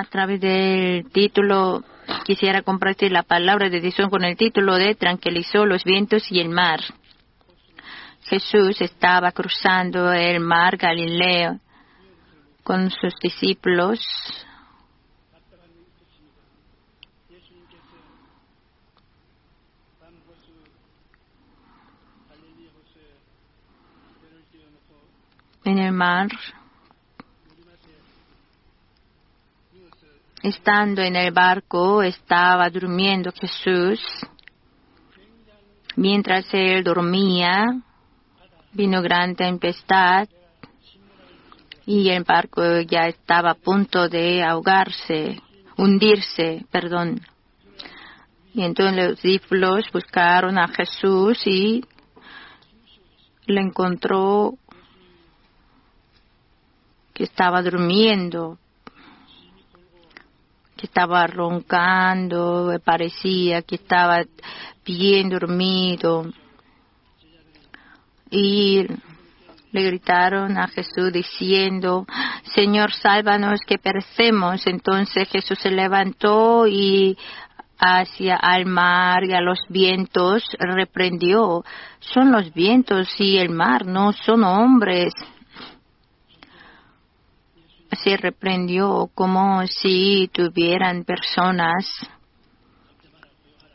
A través del título, quisiera compartir la palabra de Dios con el título de Tranquilizó los vientos y el mar. Jesús estaba cruzando el mar Galileo con sus discípulos. En el mar, estando en el barco, estaba durmiendo Jesús. Mientras él dormía, vino gran tempestad y el barco ya estaba a punto de hundirse. Y entonces los discípulos buscaron a Jesús y le encontró que estaba durmiendo, que estaba roncando, parecía que estaba bien dormido. Y le gritaron a Jesús diciendo: Señor, sálvanos que perecemos. Entonces Jesús se levantó y hacia al mar y a los vientos reprendió. Son los vientos y el mar, no son hombres. Se reprendió como si tuvieran personas.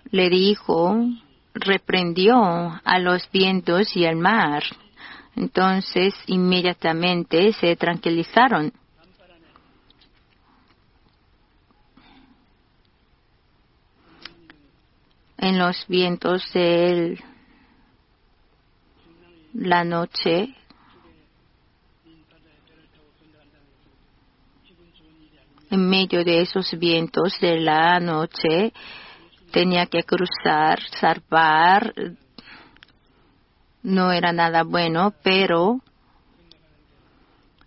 Le dijo, reprendió a los vientos y al mar. Entonces inmediatamente se tranquilizaron. En los vientos de la noche, en medio de esos vientos de la noche, tenía que cruzar, zarpar. No era nada bueno, pero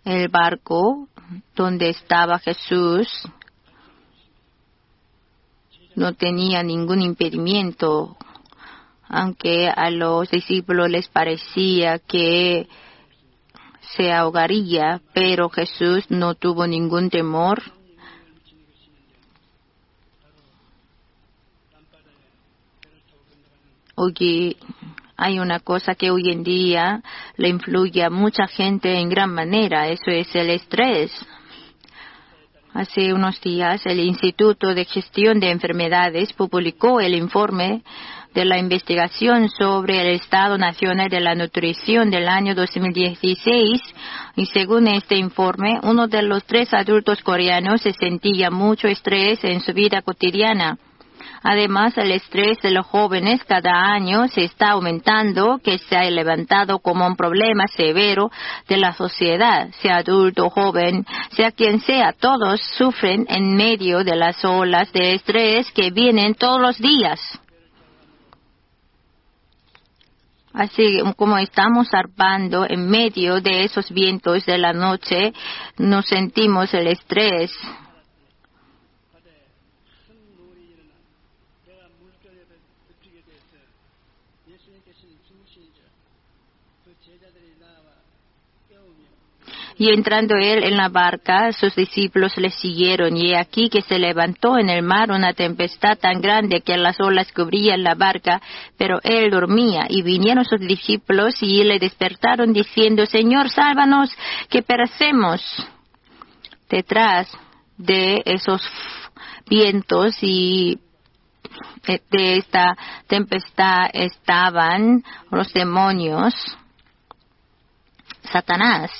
el barco donde estaba Jesús no tenía ningún impedimento, aunque a los discípulos les parecía que se ahogaría, pero Jesús no tuvo ningún temor. Oye, hay una cosa que hoy en día le influye a mucha gente en gran manera, eso es el estrés. Hace unos días el Instituto de Gestión de Enfermedades publicó el informe de la investigación sobre el Estado Nacional de la Nutrición del año 2016 y según este informe, uno de los 3 adultos coreanos se sentía mucho estrés en su vida cotidiana. Además, el estrés de los jóvenes cada año se está aumentando, que se ha levantado como un problema severo de la sociedad. Sea adulto o joven, sea quien sea, todos sufren en medio de las olas de estrés que vienen todos los días. Así como estamos zarpando en medio de esos vientos de la noche, nos sentimos el estrés. Y entrando él en la barca, sus discípulos le siguieron, y he aquí que se levantó en el mar una tempestad tan grande que las olas cubrían la barca, pero él dormía. Y vinieron sus discípulos y le despertaron diciendo: Señor, sálvanos, que perecemos. Detrás de esos vientos y de esta tempestad estaban los demonios, Satanás.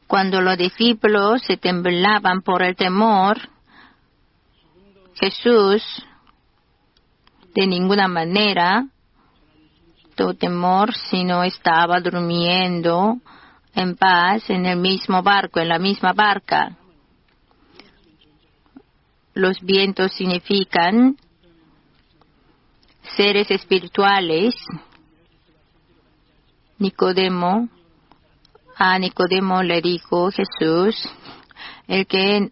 Cuando los discípulos se temblaban por el temor, Jesús de ninguna manera tuvo temor, sino estaba durmiendo en paz en el mismo barco, en la misma barca. Los vientos significan seres espirituales. A Nicodemo le dijo Jesús: el que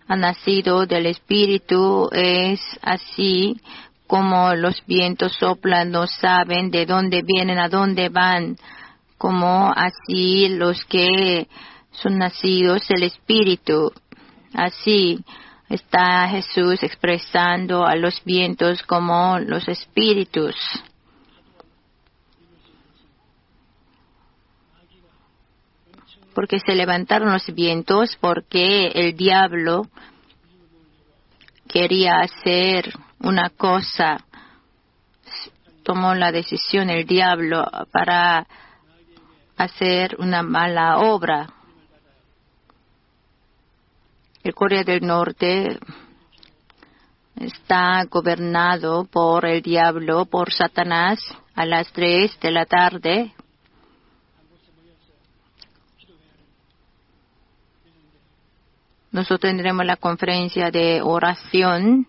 ha nacido del Espíritu es así como los vientos soplan, no saben de dónde vienen, a dónde van, como así los que son nacidos del Espíritu. Así está Jesús expresando a los vientos como los espíritus. Porque se levantaron los vientos porque el diablo quería hacer una cosa. Tomó la decisión el diablo para hacer una mala obra. El Corea del Norte está gobernado por el diablo, por Satanás, a las 3 de la tarde. Nosotros tendremos la conferencia de oración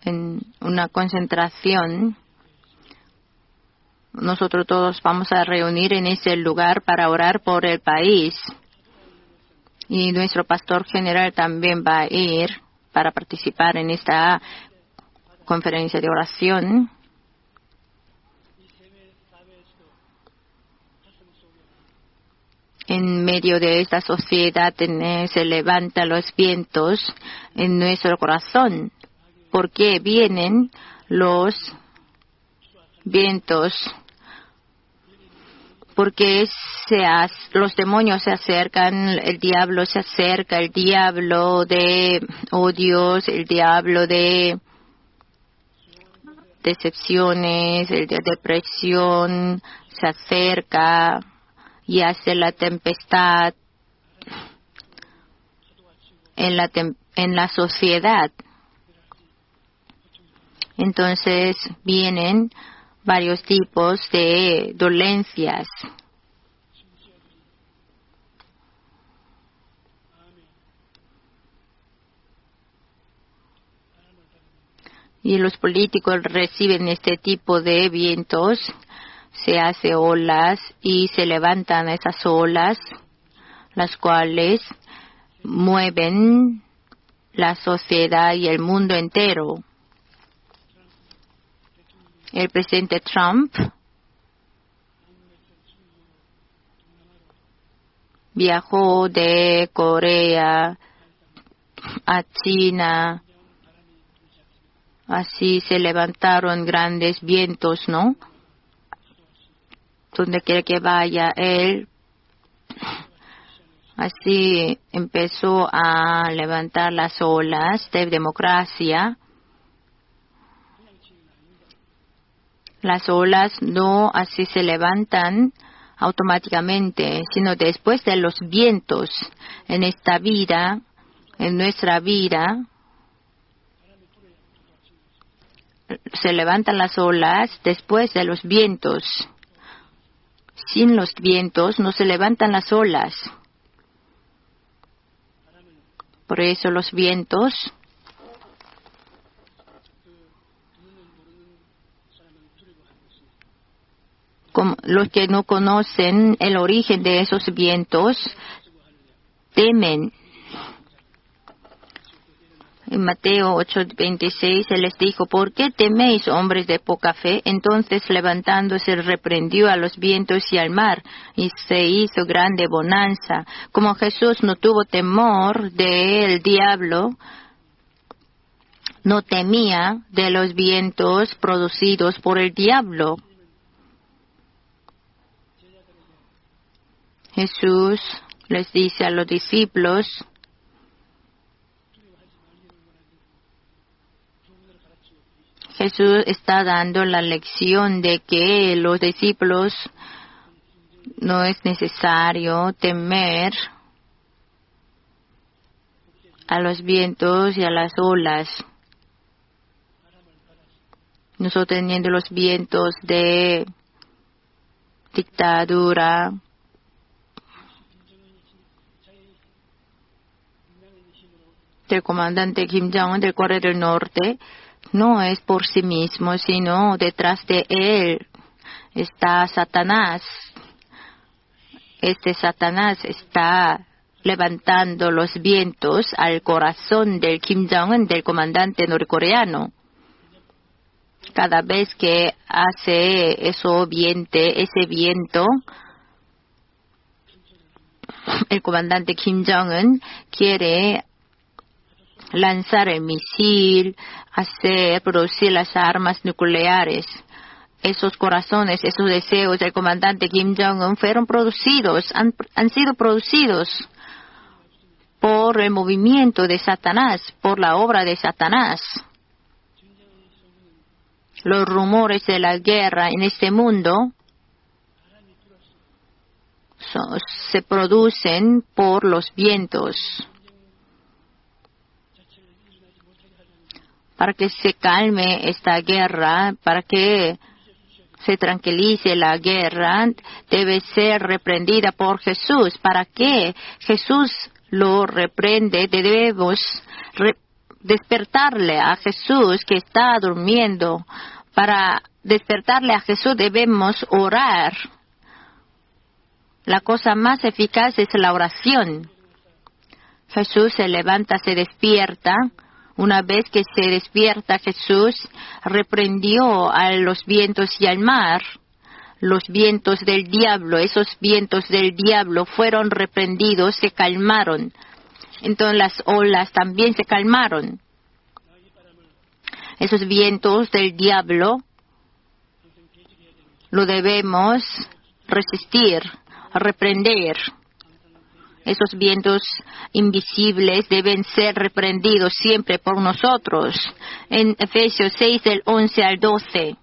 en una concentración. Nosotros todos vamos a reunir en ese lugar para orar por el país. Y nuestro pastor general también va a ir para participar en esta conferencia de oración. En medio de esta sociedad se levantan los vientos en nuestro corazón. ¿Por qué vienen los vientos? Porque los demonios se acercan, el diablo se acerca, el diablo de odios, el diablo de decepciones, el de depresión, se acerca y hace la tempestad en la sociedad. Entonces vienen varios tipos de dolencias. Y los políticos reciben este tipo de vientos, se hace olas y se levantan esas olas, las cuales mueven la sociedad y el mundo entero. El presidente Trump viajó de Corea a China. Así se levantaron grandes vientos, ¿no? Donde quiera que vaya él, así empezó a levantar las olas de democracia. Las olas no así se levantan automáticamente, sino después de los vientos en esta vida, en nuestra vida, se levantan las olas después de los vientos. Sin los vientos no se levantan las olas. Por eso los vientos como los que no conocen el origen de esos vientos temen. En Mateo 8:26 Él les dijo: ¿por qué teméis, hombres de poca fe? Entonces levantándose reprendió a los vientos y al mar, y se hizo grande bonanza. Como Jesús no tuvo temor del diablo, no temía de los vientos producidos por el diablo. Jesús les dice a los discípulos: Jesús está dando la lección de que los discípulos no es necesario temer a los vientos y a las olas. Nosotros teniendo los vientos de dictadura, del comandante Kim Jong-un del Corea del Norte, no es por sí mismo, sino detrás de él está Satanás. Este Satanás está levantando los vientos al corazón del Kim Jong-un, del comandante norcoreano. Cada vez que hace ese viento el comandante Kim Jong-un quiere lanzar el misil, producir las armas nucleares. Esos corazones, esos deseos del comandante Kim Jong-un fueron producidos, han sido producidos por el movimiento de Satanás, por la obra de Satanás. Los rumores de la guerra en este mundo se producen por los vientos. Para que se calme esta guerra, para que se tranquilice la guerra, debe ser reprendida por Jesús. ¿Para qué Jesús lo reprende? Debemos despertarle a Jesús que está durmiendo. Para despertarle a Jesús debemos orar. La cosa más eficaz es la oración. Jesús se levanta, se despierta. Una vez que se despierta, Jesús reprendió a los vientos y al mar. Los vientos del diablo, esos vientos del diablo fueron reprendidos, se calmaron. Entonces las olas también se calmaron. Esos vientos del diablo lo debemos resistir, reprender. Esos vientos invisibles deben ser reprendidos siempre por nosotros. En Efesios 6, del 11 al 12.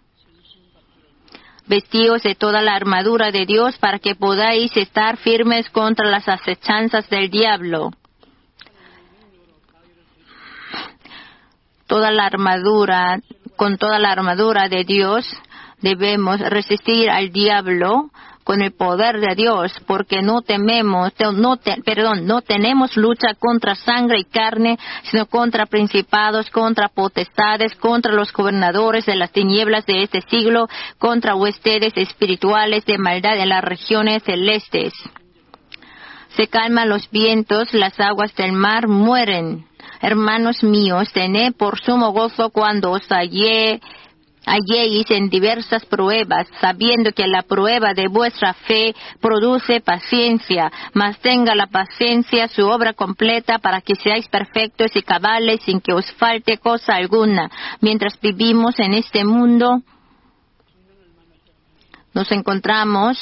Vestíos de toda la armadura de Dios para que podáis estar firmes contra las acechanzas del diablo. Con toda la armadura de Dios debemos resistir al diablo con el poder de Dios, porque no tenemos lucha contra sangre y carne, sino contra principados, contra potestades, contra los gobernadores de las tinieblas de este siglo, contra huestes espirituales de maldad en las regiones celestes. Se calman los vientos, las aguas del mar mueren. Hermanos míos, tened por sumo gozo cuando os halléis en diversas pruebas, sabiendo que la prueba de vuestra fe produce paciencia, mas tenga la paciencia su obra completa para que seáis perfectos y cabales sin que os falte cosa alguna. Mientras vivimos en este mundo, nos encontramos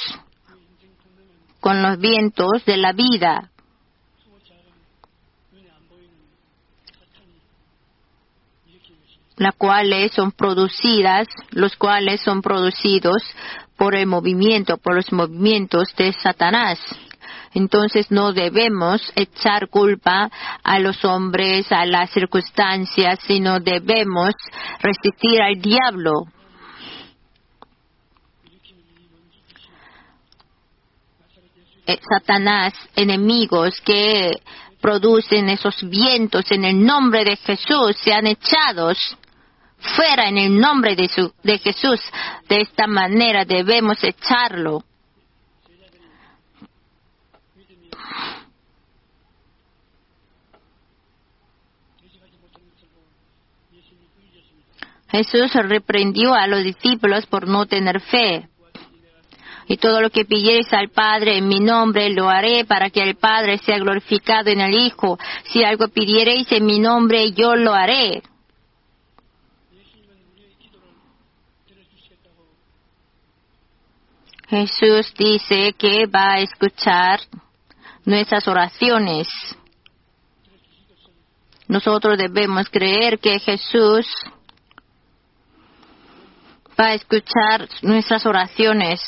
con los vientos de la vida. Los cuales son producidos por los movimientos de Satanás. Entonces no debemos echar culpa a los hombres, a las circunstancias, sino debemos resistir al diablo. Satanás, enemigos que producen esos vientos en el nombre de Jesús, sean echados fuera en el nombre de Jesús. De esta manera debemos echarlo. Jesús reprendió a los discípulos por no tener fe. Y todo lo que pidiereis al Padre en mi nombre lo haré para que el Padre sea glorificado en el Hijo. Si algo pidiereis en mi nombre, yo lo haré. Jesús dice que va a escuchar nuestras oraciones. Nosotros debemos creer que Jesús va a escuchar nuestras oraciones.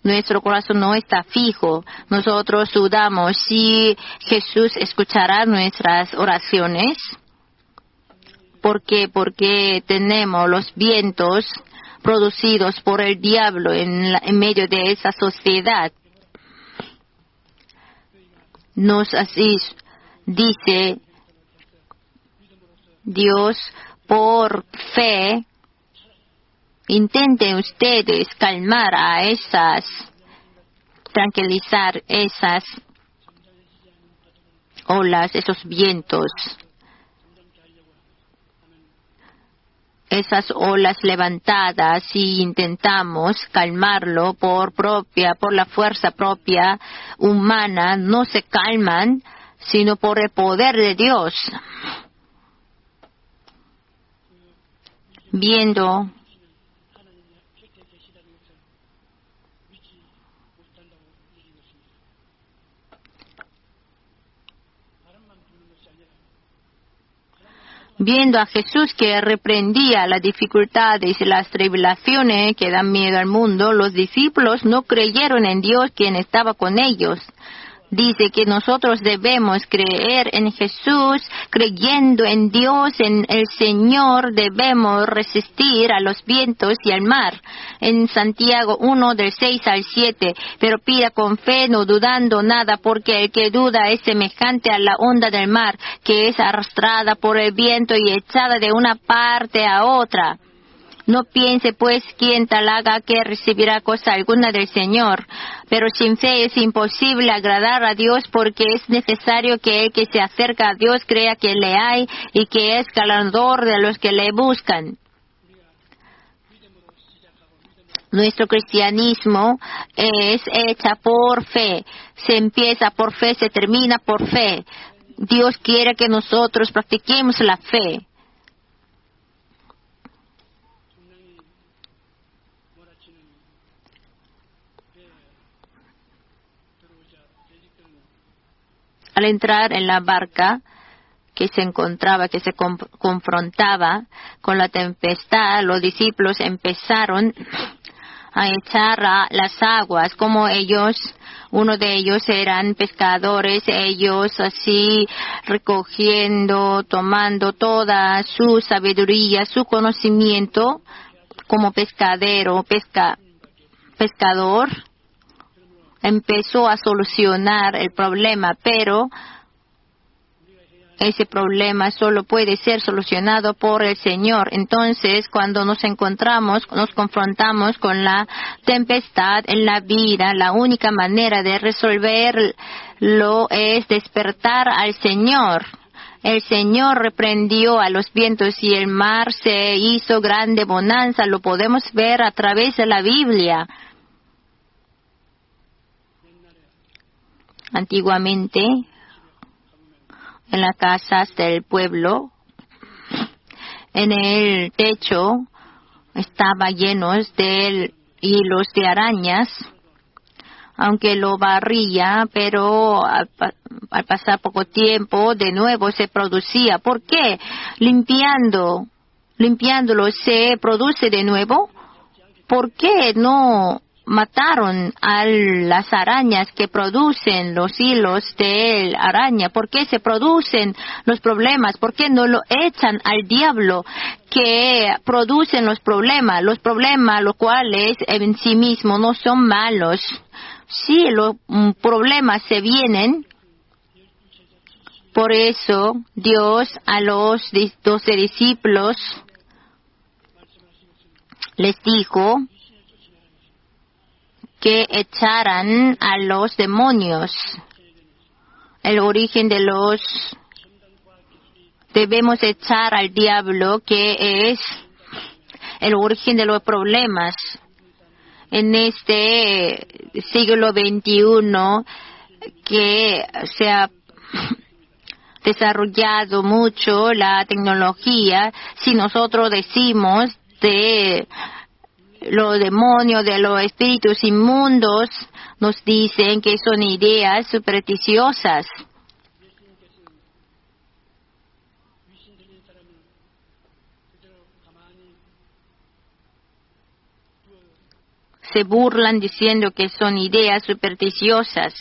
Nuestro corazón no está fijo. Nosotros dudamos si Jesús escuchará nuestras oraciones. ¿Por qué? Porque tenemos los vientos producidos por el diablo en medio de esa sociedad. Nos así dice Dios, por fe, intenten ustedes calmar a tranquilizar esas olas, esos vientos. esas olas levantadas y intentamos calmarlo por la fuerza propia humana, no se calman, sino por el poder de Dios. Viendo a Jesús que reprendía las dificultades y las tribulaciones que dan miedo al mundo, los discípulos no creyeron en Dios quien estaba con ellos. Dice que nosotros debemos creer en Jesús, creyendo en Dios, en el Señor, debemos resistir a los vientos y al mar. En Santiago 1, del 6 al 7, pero pida con fe, no dudando nada, porque el que duda es semejante a la onda del mar, que es arrastrada por el viento y echada de una parte a otra. No piense pues quien tal haga que recibirá cosa alguna del Señor. Pero sin fe es imposible agradar a Dios, porque es necesario que el que se acerca a Dios crea que le hay y que es galardonador de los que le buscan. Nuestro cristianismo es hecha por fe. Se empieza por fe, se termina por fe. Dios quiere que nosotros practiquemos la fe. Al entrar en la barca que se encontraba, que se confrontaba con la tempestad, los discípulos empezaron a echar a las aguas, como uno de ellos eran pescadores, ellos así recogiendo, tomando toda su sabiduría, su conocimiento como pescador, empezó a solucionar el problema, pero ese problema solo puede ser solucionado por el Señor. Entonces, cuando nos confrontamos con la tempestad en la vida, la única manera de resolverlo es despertar al Señor. El Señor reprendió a los vientos y el mar se hizo grande bonanza. Lo podemos ver a través de la Biblia. Antiguamente, en las casas del pueblo, en el techo estaba llenos de hilos de arañas, aunque lo barría, pero al pasar poco tiempo de nuevo se producía. ¿Por qué? Limpiándolo se produce de nuevo. ¿Por qué no mataron a las arañas que producen los hilos de araña? ¿Por qué se producen los problemas? ¿Por qué no lo echan al diablo que producen los problemas? Los problemas, los cuales en sí mismos no son malos. Sí, los problemas se vienen. Por eso Dios a los 12 discípulos les dijo que echaran a los demonios. El origen debemos echar al diablo, que es el origen de los problemas. En este siglo XXI, que se ha desarrollado mucho la tecnología, si nosotros decimos de los demonios, de los espíritus inmundos, nos dicen que son ideas supersticiosas. Se burlan diciendo que son ideas supersticiosas.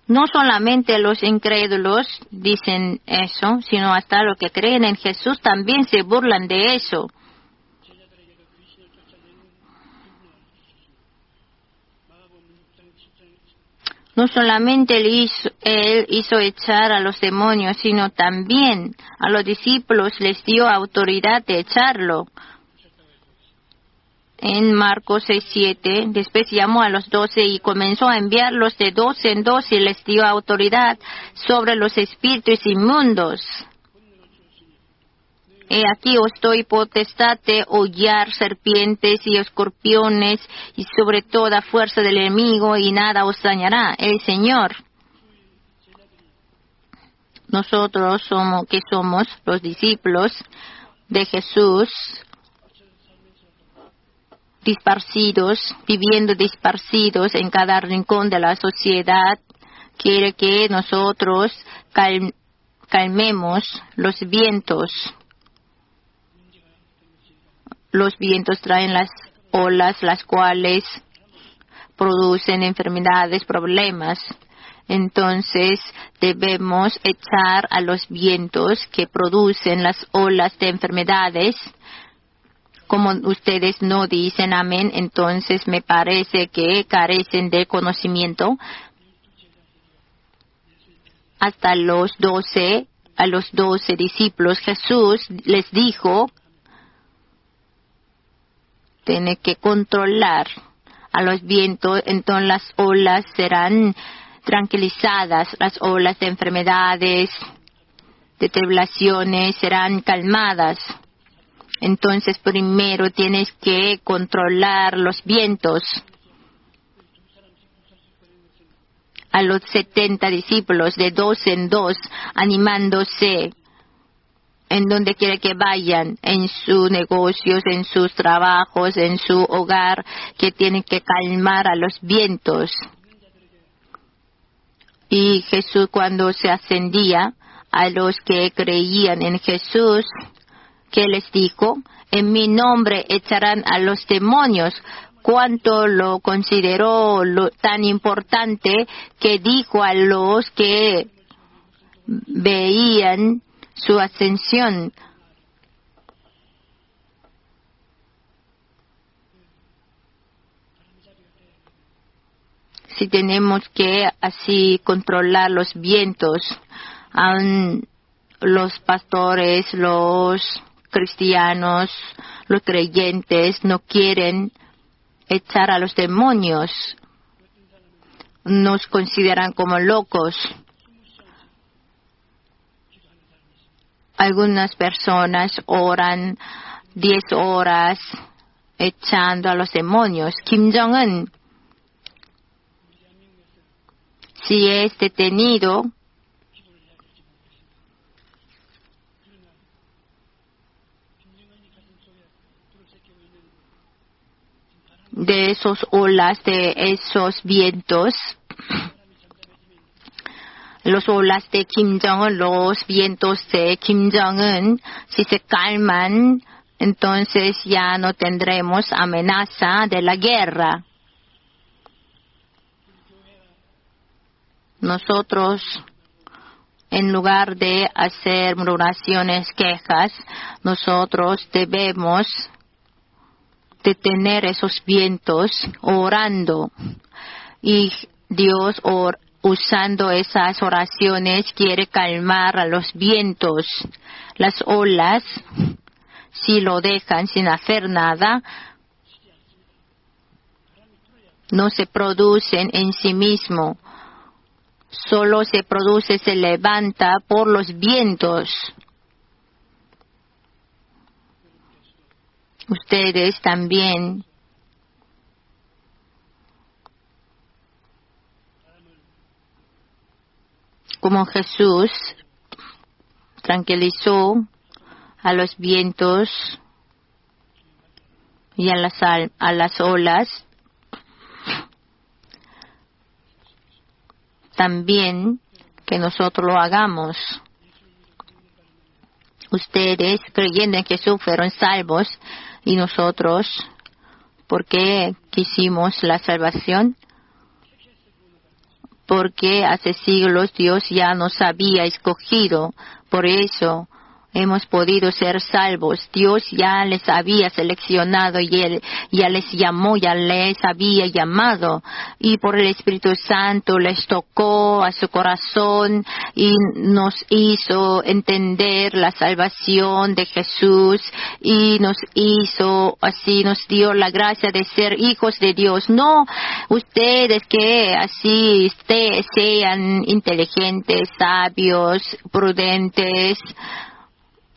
No solamente los incrédulos dicen eso, sino hasta los que creen en Jesús también se burlan de eso. No solamente él hizo echar a los demonios, sino también a los discípulos les dio autoridad de echarlo. En Marcos 6:7, después llamó a los 12 y comenzó a enviarlos de 12 en 12 y les dio autoridad sobre los espíritus inmundos. He aquí os doy potestad de hollar serpientes y escorpiones y sobre toda fuerza del enemigo y nada os dañará. El Señor. Nosotros somos los discípulos de Jesús, viviendo dispersidos en cada rincón de la sociedad, quiere que nosotros calmemos los vientos. Los vientos traen las olas, las cuales producen enfermedades, problemas. Entonces debemos echar a los vientos que producen las olas de enfermedades. Como ustedes no dicen amén, entonces me parece que carecen de conocimiento. Hasta a los 12 discípulos Jesús les dijo, tiene que controlar a los vientos, entonces las olas serán tranquilizadas, las olas de enfermedades, de tribulaciones serán calmadas. Entonces primero tienes que controlar los vientos. A los 70 discípulos, de 2 en 2, animándose en donde quiera que vayan, en sus negocios, en sus trabajos, en su hogar, que tienen que calmar a los vientos. Y Jesús, cuando se ascendía a los que creían en Jesús, ¿qué les dijo? En mi nombre echarán a los demonios. Cuánto lo consideró tan importante que dijo a los que veían su ascensión. Si tenemos que así controlar los vientos, aun los pastores, los cristianos, los creyentes no quieren echar a los demonios, nos consideran como locos. Algunas personas oran 10 horas echando a los demonios. Kim Jong-un, si es detenido, de esos olas, de esos vientos, los olas de Kim Jong-un, los vientos de Kim Jong-un, si se calman, entonces ya no tendremos amenaza de la guerra. Nosotros, en lugar de hacer murmuraciones, quejas, nosotros debemos detener esos vientos orando. Y Dios, usando esas oraciones, quiere calmar a los vientos. Las olas, si lo dejan sin hacer nada, no se producen en sí mismo. Solo se produce, se levanta por los vientos. Ustedes también como Jesús tranquilizó a los vientos y a las olas, también que nosotros lo hagamos. Ustedes, creyendo en Jesús, fueron salvos, y nosotros, ¿por qué quisimos la salvación? Porque hace siglos Dios ya nos había escogido, por eso hemos podido ser salvos. Dios ya les había seleccionado y Él ya les llamó, ya les había llamado. Y por el Espíritu Santo les tocó a su corazón y nos hizo entender la salvación de Jesús y nos hizo, así nos dio la gracia de ser hijos de Dios. No ustedes que así sean inteligentes, sabios, prudentes,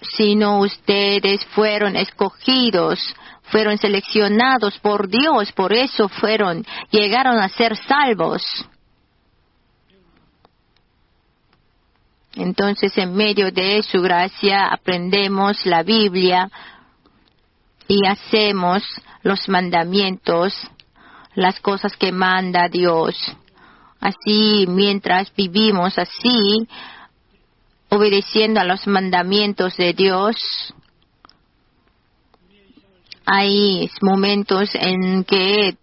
sino ustedes fueron escogidos, fueron seleccionados por Dios, por eso llegaron a ser salvos. Entonces, en medio de su gracia, aprendemos la Biblia y hacemos los mandamientos, las cosas que manda Dios. Así, mientras vivimos así, obedeciendo a los mandamientos de Dios, hay momentos en que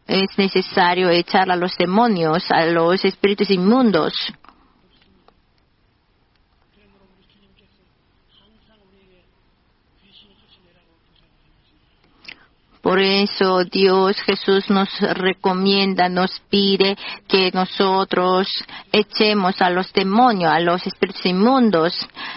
es necesario echar a los demonios, a los espíritus inmundos. Por eso Jesús nos recomienda, nos pide que nosotros echemos a los demonios, a los espíritus inmundos.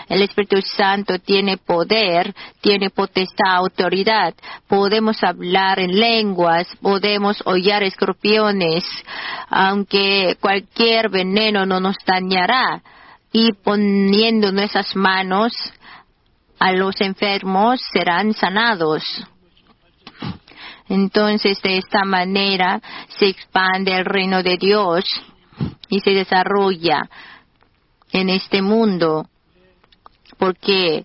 El Espíritu Santo tiene poder, tiene potestad, autoridad. Podemos hablar en lenguas, podemos hollar escorpiones, aunque cualquier veneno no nos dañará. Y poniendo nuestras manos a los enfermos serán sanados. Entonces, de esta manera se expande el reino de Dios y se desarrolla en este mundo, porque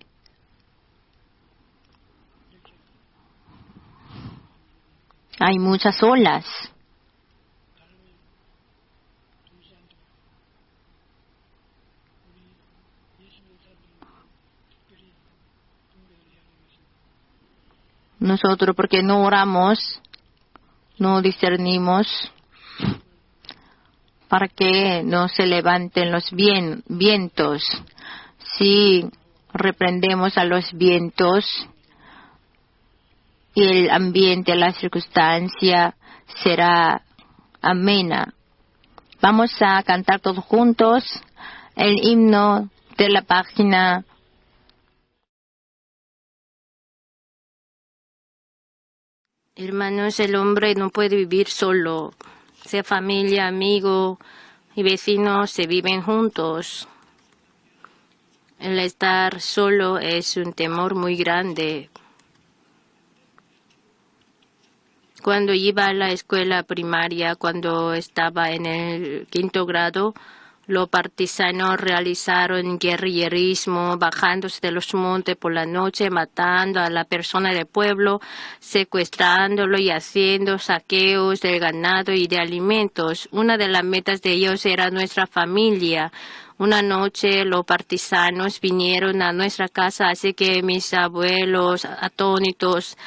hay muchas olas. Nosotros, porque no oramos, no discernimos, para que no se levanten los vientos. Si reprendemos a los vientos y el ambiente, la circunstancia será amena. Vamos a cantar todos juntos el himno de la página . Hermanos, el hombre no puede vivir solo. Sea familia, amigo y vecinos se viven juntos. El estar solo es un temor muy grande. Cuando iba a la escuela primaria, cuando estaba en el 5º grado, los partisanos realizaron guerrillerismo, bajándose de los montes por la noche, matando a la persona del pueblo, secuestrándolo y haciendo saqueos del ganado y de alimentos. Una de las metas de ellos era nuestra familia. Una noche los partisanos vinieron a nuestra casa, así que mis abuelos, atónitos,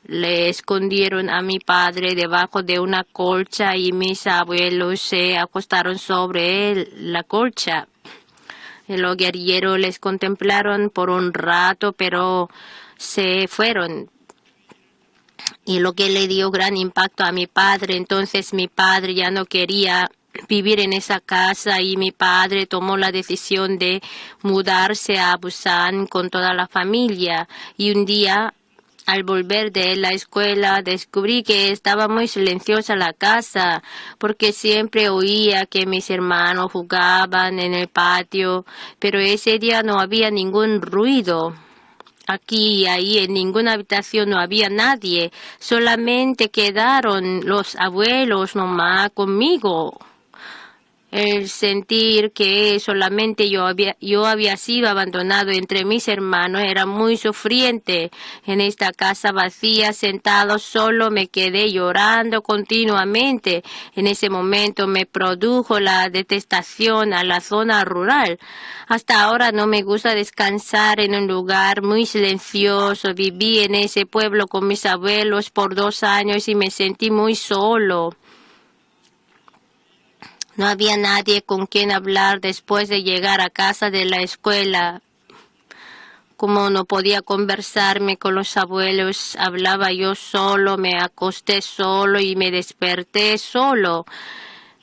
le escondieron a mi padre debajo de una colcha y mis abuelos se acostaron sobre la colcha. Los guerrilleros les contemplaron por un rato, pero se fueron. Y lo que le dio gran impacto a mi padre, entonces mi padre ya no quería vivir en esa casa y mi padre tomó la decisión de mudarse a Busan con toda la familia. Y un día, al volver de la escuela, descubrí que estaba muy silenciosa la casa, porque siempre oía que mis hermanos jugaban en el patio, pero ese día no había ningún ruido. Aquí y ahí, en ninguna habitación no había nadie, solamente quedaron los abuelos nomás conmigo. El sentir que solamente yo había sido abandonado entre mis hermanos era muy sufriente. En esta casa vacía, sentado solo, me quedé llorando continuamente. En ese momento me produjo la detestación a la zona rural. Hasta ahora no me gusta descansar en un lugar muy silencioso. Viví en ese pueblo con mis abuelos por 2 años y me sentí muy solo. No había nadie con quien hablar después de llegar a casa de la escuela. Como no podía conversarme con los abuelos, hablaba yo solo, me acosté solo y me desperté solo.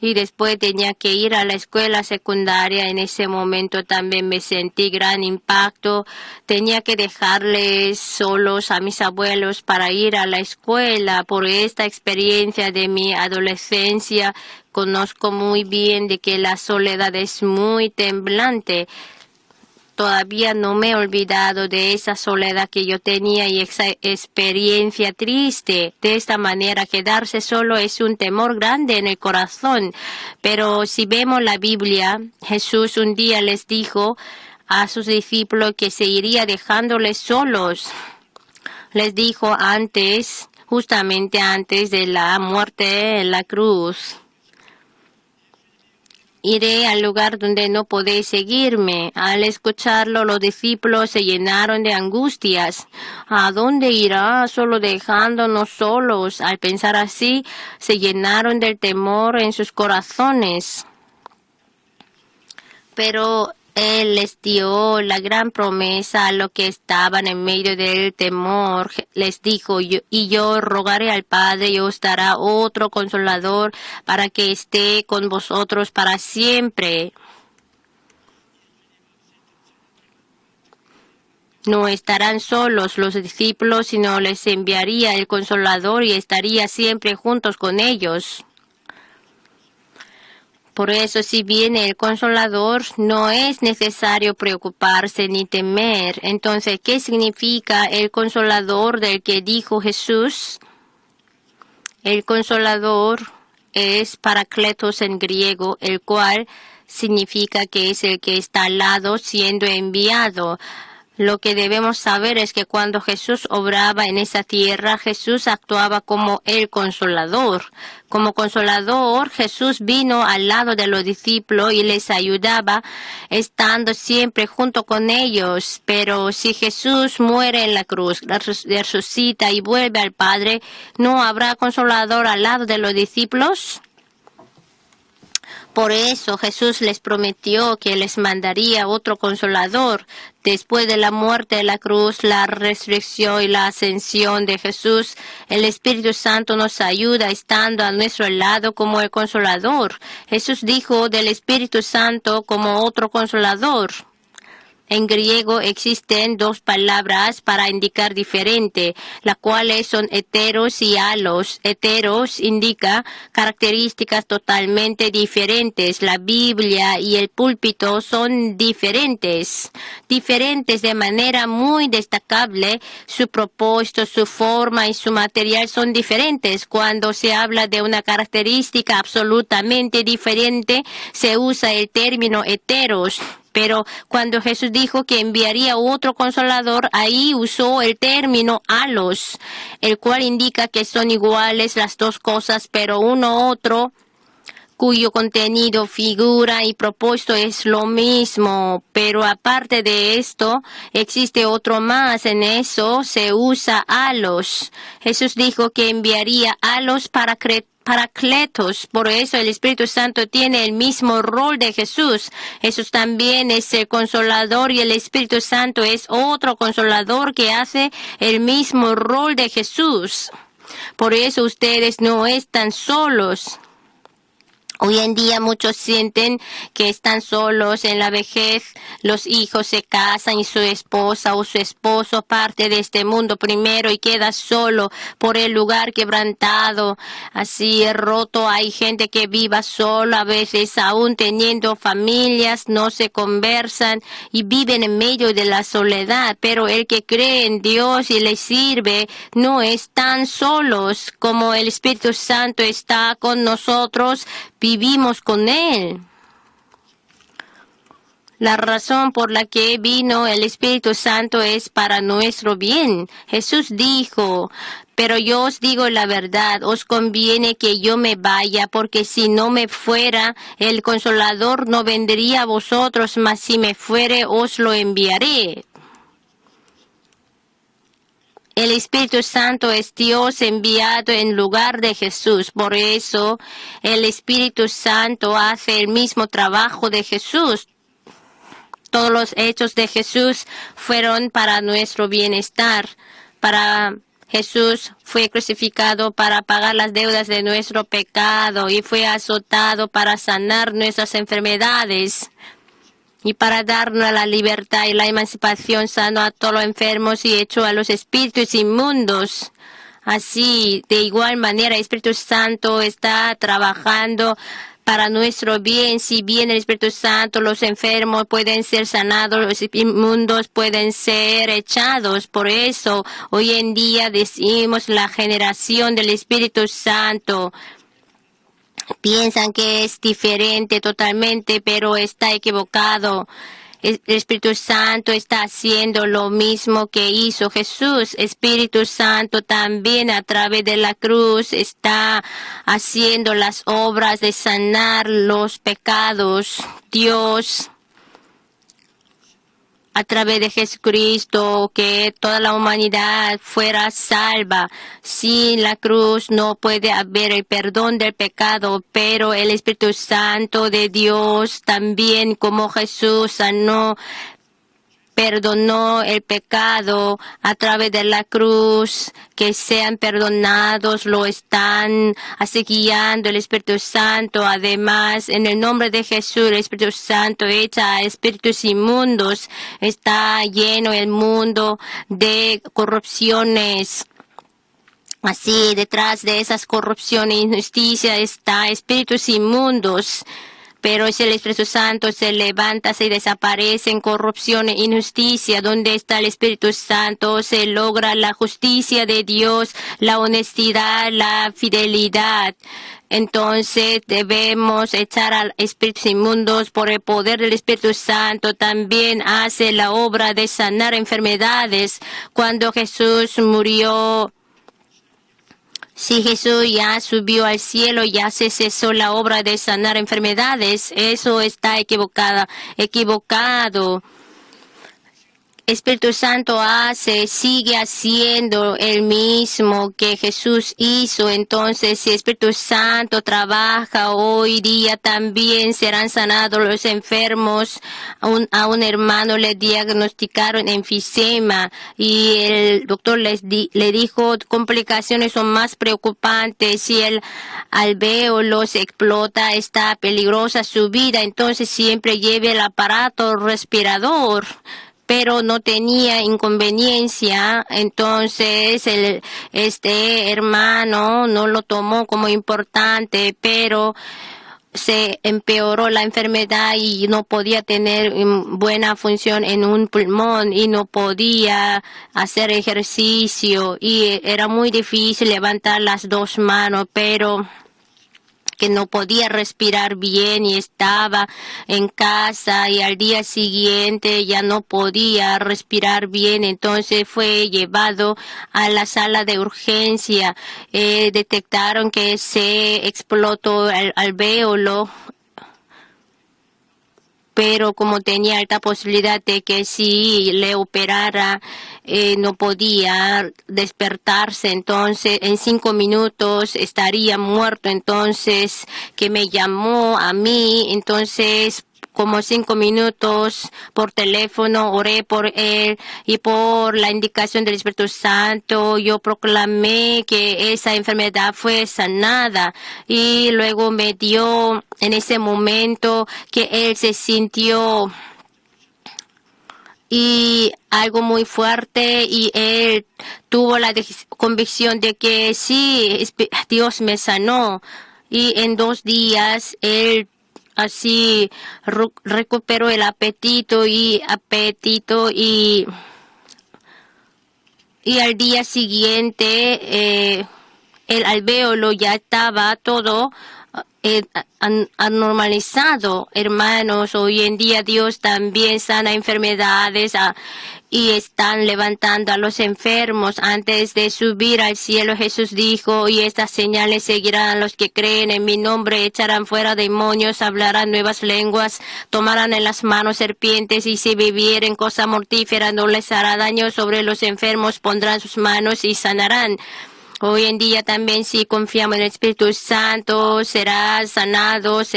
Y después tenía que ir a la escuela secundaria. En ese momento también me sentí gran impacto. Tenía que dejarles solos a mis abuelos para ir a la escuela. Por esta experiencia de mi adolescencia, conozco muy bien de que la soledad es muy temblante. todavía no me he olvidado de esa soledad que yo tenía y esa experiencia triste. De esta manera, quedarse solo es un temor grande en el corazón. Pero si vemos la Biblia, Jesús un día les dijo a sus discípulos que se iría dejándoles solos. Les dijo justamente antes de la muerte en la cruz: iré al lugar donde no podéis seguirme. Al escucharlo, los discípulos se llenaron de angustias. ¿A dónde irá solo dejándonos solos? Al pensar así, se llenaron del temor en sus corazones. Pero Él les dio la gran promesa a los que estaban en medio del temor. Les dijo: yo rogaré al Padre y os dará otro consolador para que esté con vosotros para siempre. No estarán solos los discípulos, sino les enviaría el consolador y estaría siempre juntos con ellos. Por eso, si viene el Consolador, no es necesario preocuparse ni temer. Entonces, ¿qué significa el Consolador del que dijo Jesús? El Consolador es Parakletos en griego, el cual significa que es el que está al lado siendo enviado. Lo que debemos saber es que cuando Jesús obraba en esa tierra, Jesús actuaba como el Consolador. Como Consolador, Jesús vino al lado de los discípulos y les ayudaba, estando siempre junto con ellos. Pero si Jesús muere en la cruz, resucita y vuelve al Padre, ¿no habrá Consolador al lado de los discípulos? Por eso Jesús les prometió que les mandaría otro Consolador. Después de la muerte de la cruz, la resurrección y la ascensión de Jesús, el Espíritu Santo nos ayuda estando a nuestro lado como el Consolador. Jesús dijo del Espíritu Santo como otro Consolador. En griego existen dos palabras para indicar diferente, las cuales son heteros y alos. Heteros indica características totalmente diferentes. La Biblia y el púlpito son diferentes de manera muy destacable. Su propósito, su forma y su material son diferentes. Cuando se habla de una característica absolutamente diferente, se usa el término heteros. Pero cuando Jesús dijo que enviaría otro Consolador, ahí usó el término alos, el cual indica que son iguales las dos cosas, pero uno otro, cuyo contenido, figura y propósito es lo mismo. Pero aparte de esto, existe otro más. En eso se usa alos. Jesús dijo que enviaría alos Parakletos. Por eso el Espíritu Santo tiene el mismo rol de Jesús. Jesús también es el Consolador y el Espíritu Santo es otro Consolador que hace el mismo rol de Jesús. Por eso ustedes no están solos. Hoy en día muchos sienten que están solos en la vejez. Los hijos se casan y su esposa o su esposo parte de este mundo primero y queda solo por el lugar quebrantado, así roto. Hay gente que viva solo, a veces aún teniendo familias, no se conversan y viven en medio de la soledad. Pero el que cree en Dios y le sirve no están solos. Como el Espíritu Santo está con nosotros, vivimos con Él. La razón por la que vino el Espíritu Santo es para nuestro bien. Jesús dijo: pero yo os digo la verdad, os conviene que yo me vaya, porque si no me fuera, el Consolador no vendría a vosotros, mas si me fuere, os lo enviaré. El Espíritu Santo es Dios enviado en lugar de Jesús. Por eso el Espíritu Santo hace el mismo trabajo de Jesús. Todos los hechos de Jesús fueron para nuestro bienestar. Jesús fue crucificado para pagar las deudas de nuestro pecado y fue azotado para sanar nuestras enfermedades y para darnos la libertad y la emancipación, sanó a todos los enfermos y echó a los espíritus inmundos. Así, de igual manera, el Espíritu Santo está trabajando para nuestro bien. Si viene el Espíritu Santo, los enfermos pueden ser sanados, los inmundos pueden ser echados. Por eso, hoy en día decimos la generación del Espíritu Santo. Piensan que es diferente totalmente, pero está equivocado. El Espíritu Santo está haciendo lo mismo que hizo Jesús. Espíritu Santo también a través de la cruz está haciendo las obras de sanar los pecados. Dios, a través de Jesucristo, que toda la humanidad fuera salva. Sin la cruz no puede haber el perdón del pecado, pero el Espíritu Santo de Dios también, como Jesús sanó, perdonó el pecado a través de la cruz, que sean perdonados, lo están así guiando el Espíritu Santo. Además, en el nombre de Jesús, el Espíritu Santo echa a espíritus inmundos. Está lleno el mundo de corrupciones. Así, detrás de esas corrupciones e injusticia está espíritus inmundos. Pero si el Espíritu Santo se levanta, se desaparece en corrupción e injusticia. Donde está el Espíritu Santo, se logra la justicia de Dios, la honestidad, la fidelidad. Entonces debemos echar a espíritus inmundos por el poder del Espíritu Santo. También hace la obra de sanar enfermedades. Cuando Jesús murió, si Jesús ya subió al cielo, ya se cesó la obra de sanar enfermedades. Eso está equivocado. Espíritu Santo sigue haciendo el mismo que Jesús hizo. Entonces, si Espíritu Santo trabaja hoy día, también serán sanados los enfermos. A un hermano le diagnosticaron enfisema y el doctor le dijo complicaciones son más preocupantes. Si el alvéolo se explota, está peligrosa su vida. Entonces, siempre lleve el aparato respirador. Pero no tenía inconveniencia, entonces este hermano no lo tomó como importante, pero se empeoró la enfermedad y no podía tener buena función en un pulmón y no podía hacer ejercicio y era muy difícil levantar las dos manos, pero que no podía respirar bien y estaba en casa y al día siguiente ya no podía respirar bien, entonces fue llevado a la sala de urgencia. Detectaron que se explotó el alvéolo, pero como tenía alta posibilidad de que si le operara no podía despertarse, entonces en 5 minutos estaría muerto. Entonces que me llamó a mí, entonces como 5 minutos por teléfono oré por él y por la indicación del Espíritu Santo yo proclamé que esa enfermedad fue sanada y luego me dio en ese momento que él se sintió y algo muy fuerte y él tuvo la convicción de que sí, Dios me sanó y en 2 días él así recuperó el apetito y al día siguiente el alvéolo ya estaba todo anormalizado. Hermanos, hoy en día Dios también sana enfermedades y están levantando a los enfermos. Antes de subir al cielo, Jesús dijo, y estas señales seguirán a los que creen en mi nombre, echarán fuera demonios, hablarán nuevas lenguas, tomarán en las manos serpientes, y si bebieren cosa mortífera no les hará daño. Sobre los enfermos pondrán sus manos y sanarán. Hoy en día también si confiamos en el Espíritu Santo, serán sanados,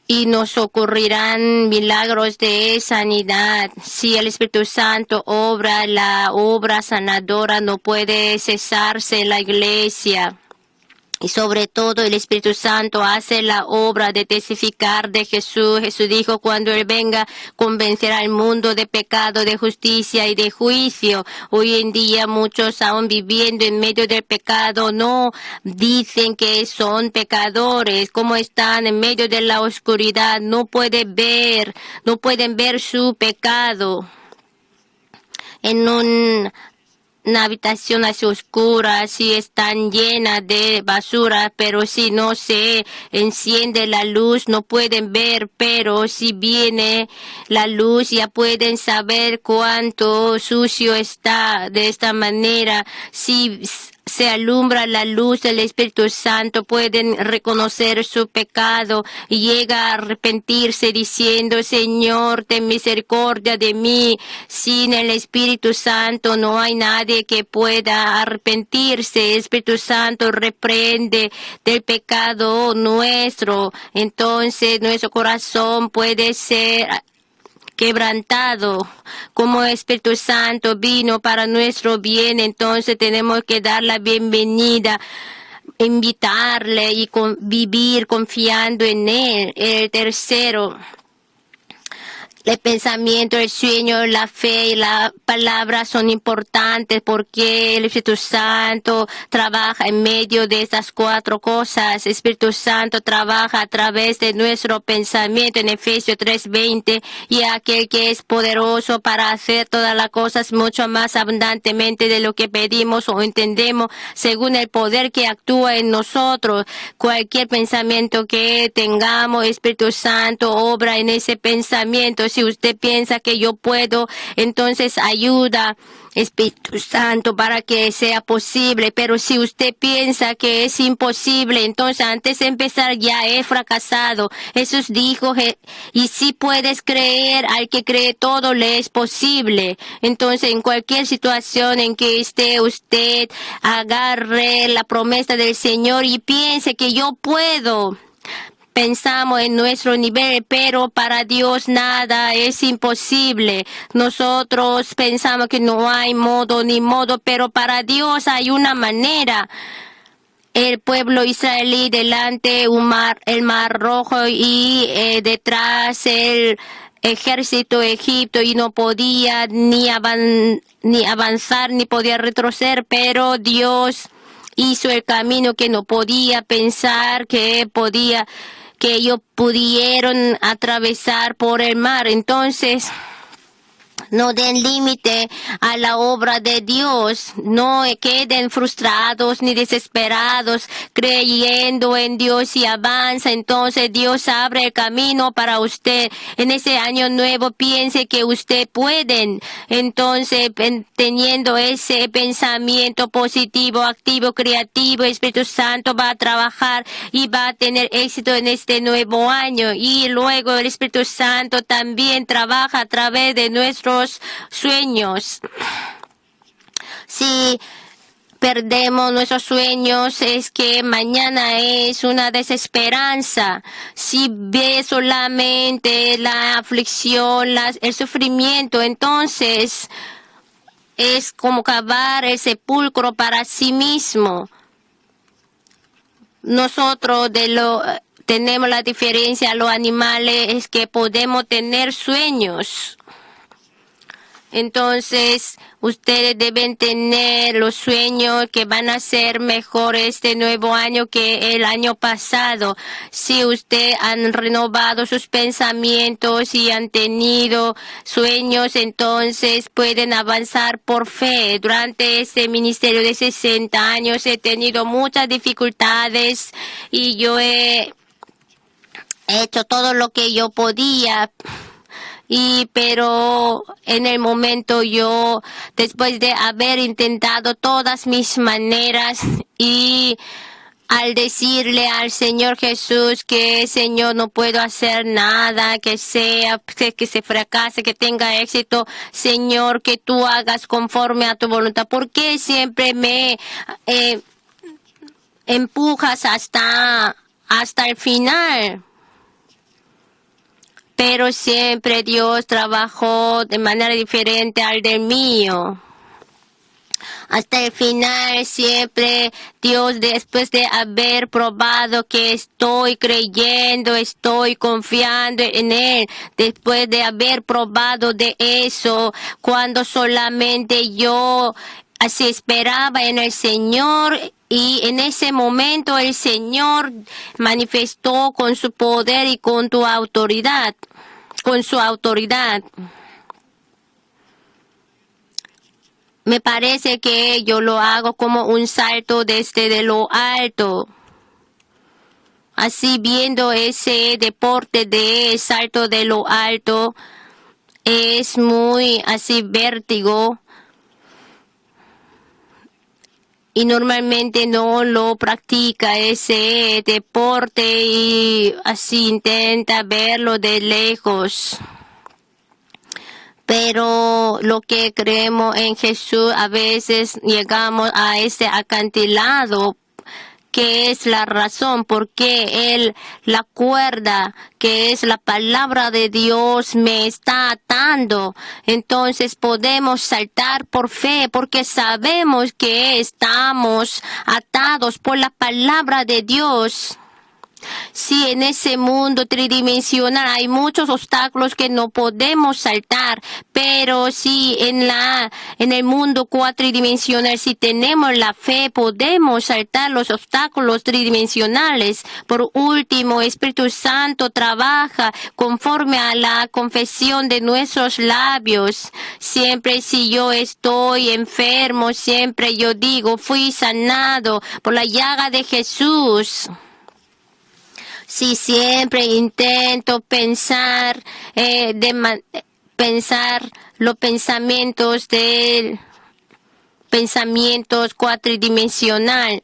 y nos ocurrirán milagros de sanidad. Si el Espíritu Santo obra, la obra sanadora no puede cesarse en la iglesia. Y sobre todo el Espíritu Santo hace la obra de testificar de Jesús. Jesús dijo, cuando Él venga, convencerá al mundo de pecado, de justicia y de juicio. Hoy en día muchos aún viviendo en medio del pecado no dicen que son pecadores. Como están en medio de la oscuridad, no pueden ver su pecado. En una habitación así oscura, así están llenas de basura, pero si no se enciende la luz no pueden ver, pero si viene la luz ya pueden saber cuánto sucio está. De esta manera, si se alumbra la luz del Espíritu Santo, pueden reconocer su pecado y llega a arrepentirse diciendo, Señor, ten misericordia de mí. Sin el Espíritu Santo no hay nadie que pueda arrepentirse. El Espíritu Santo reprende del pecado nuestro. Entonces nuestro corazón puede ser quebrantado. Como Espíritu Santo vino para nuestro bien, entonces tenemos que dar la bienvenida, invitarle y vivir confiando en Él. El tercero, el pensamiento, el sueño, la fe y la palabra son importantes porque el Espíritu Santo trabaja en medio de estas cuatro cosas. El Espíritu Santo trabaja a través de nuestro pensamiento en Efesios 3:20, y aquel que es poderoso para hacer todas las cosas mucho más abundantemente de lo que pedimos o entendemos, según el poder que actúa en nosotros. Cualquier pensamiento que tengamos, el Espíritu Santo obra en ese pensamiento. Si usted piensa que yo puedo, entonces ayuda Espíritu Santo para que sea posible. Pero si usted piensa que es imposible, entonces antes de empezar ya he fracasado. Jesús dijo, y si puedes creer, al que cree todo le es posible. Entonces en cualquier situación en que esté usted, agarre la promesa del Señor y piense que yo puedo. Pensamos en nuestro nivel, pero para Dios nada es imposible. Nosotros pensamos que no hay modo ni modo, pero para Dios hay una manera. El pueblo israelí delante el mar rojo y detrás el ejército egipto, y no podía ni avanzar ni podía retroceder, pero Dios hizo el camino que no podía pensar que ellos pudieron atravesar por el mar. Entonces, no den límite a la obra de Dios. No queden frustrados ni desesperados, creyendo en Dios y avanza. Entonces Dios abre el camino para usted. En ese año nuevo piense que usted puede. Entonces, teniendo ese pensamiento positivo, activo, creativo, el Espíritu Santo va a trabajar y va a tener éxito en este nuevo año. Y luego el Espíritu Santo también trabaja a través de nuestros sueños. Si perdemos nuestros sueños, es que mañana es una desesperanza. Si ve solamente la aflicción, el sufrimiento, entonces es como cavar el sepulcro para sí mismo. Nosotros tenemos la diferencia a los animales, es que podemos tener sueños. Entonces, ustedes deben tener los sueños que van a ser mejores este nuevo año que el año pasado. Si ustedes han renovado sus pensamientos y han tenido sueños, entonces pueden avanzar por fe. Durante este ministerio de 60 años he tenido muchas dificultades y yo he hecho todo lo que yo podía. Pero en el momento yo, después de haber intentado todas mis maneras y al decirle al Señor Jesús que Señor no puedo hacer nada, que se fracase, que tenga éxito, Señor, que tú hagas conforme a tu voluntad. ¿Por qué siempre me empujas hasta el final? Pero siempre Dios trabajó de manera diferente al del mío. hasta el final. Siempre Dios, después de haber probado que estoy creyendo, estoy confiando en Él, después de haber probado de eso, cuando solamente yo así esperaba en el Señor, y en ese momento el Señor manifestó con su poder y con su autoridad. Me parece que yo lo hago como un salto desde de lo alto. Así viendo ese deporte de salto de lo alto, es muy así vértigo. Y normalmente no lo practica ese deporte y así intenta verlo de lejos. Pero lo que creemos en Jesús, a veces llegamos a ese acantilado, que es la razón por qué la cuerda, que es la palabra de Dios, me está atando. Entonces podemos saltar por fe, porque sabemos que estamos atados por la palabra de Dios. Sí, en ese mundo tridimensional hay muchos obstáculos que no podemos saltar, pero sí en el mundo cuatridimensional, si tenemos la fe, podemos saltar los obstáculos tridimensionales. Por último, Espíritu Santo trabaja conforme a la confesión de nuestros labios. Siempre si yo estoy enfermo, siempre yo digo, fui sanado por la llaga de Jesús. Sí, siempre intento pensar los pensamientos cuatridimensional.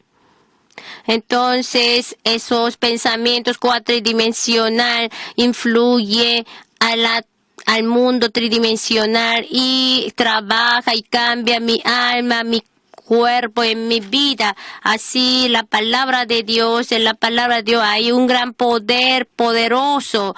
Entonces, esos pensamientos cuatridimensional influyen al mundo tridimensional y trabaja y cambia mi alma, mi cuerpo, en mi vida. Así en la palabra de Dios hay un gran poder poderoso,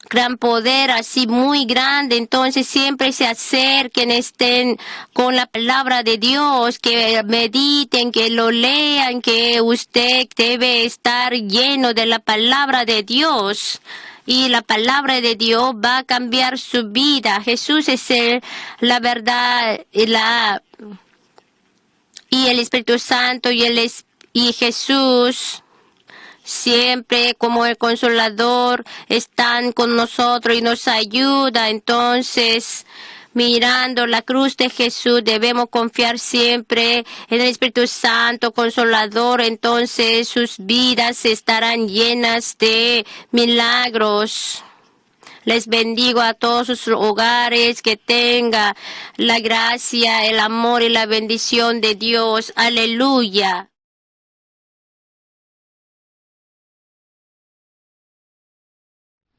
gran poder así muy grande. Entonces siempre se acerquen, estén con la palabra de Dios, que mediten, que lo lean, que usted debe estar lleno de la palabra de Dios. Y la palabra de Dios va a cambiar su vida. Jesús es la verdad, y el Espíritu Santo y Jesús siempre como el Consolador están con nosotros y nos ayuda. Entonces, mirando la cruz de Jesús, debemos confiar siempre en el Espíritu Santo Consolador. Entonces, sus vidas estarán llenas de milagros. Les bendigo a todos sus hogares, que tenga la gracia, el amor y la bendición de Dios. Aleluya.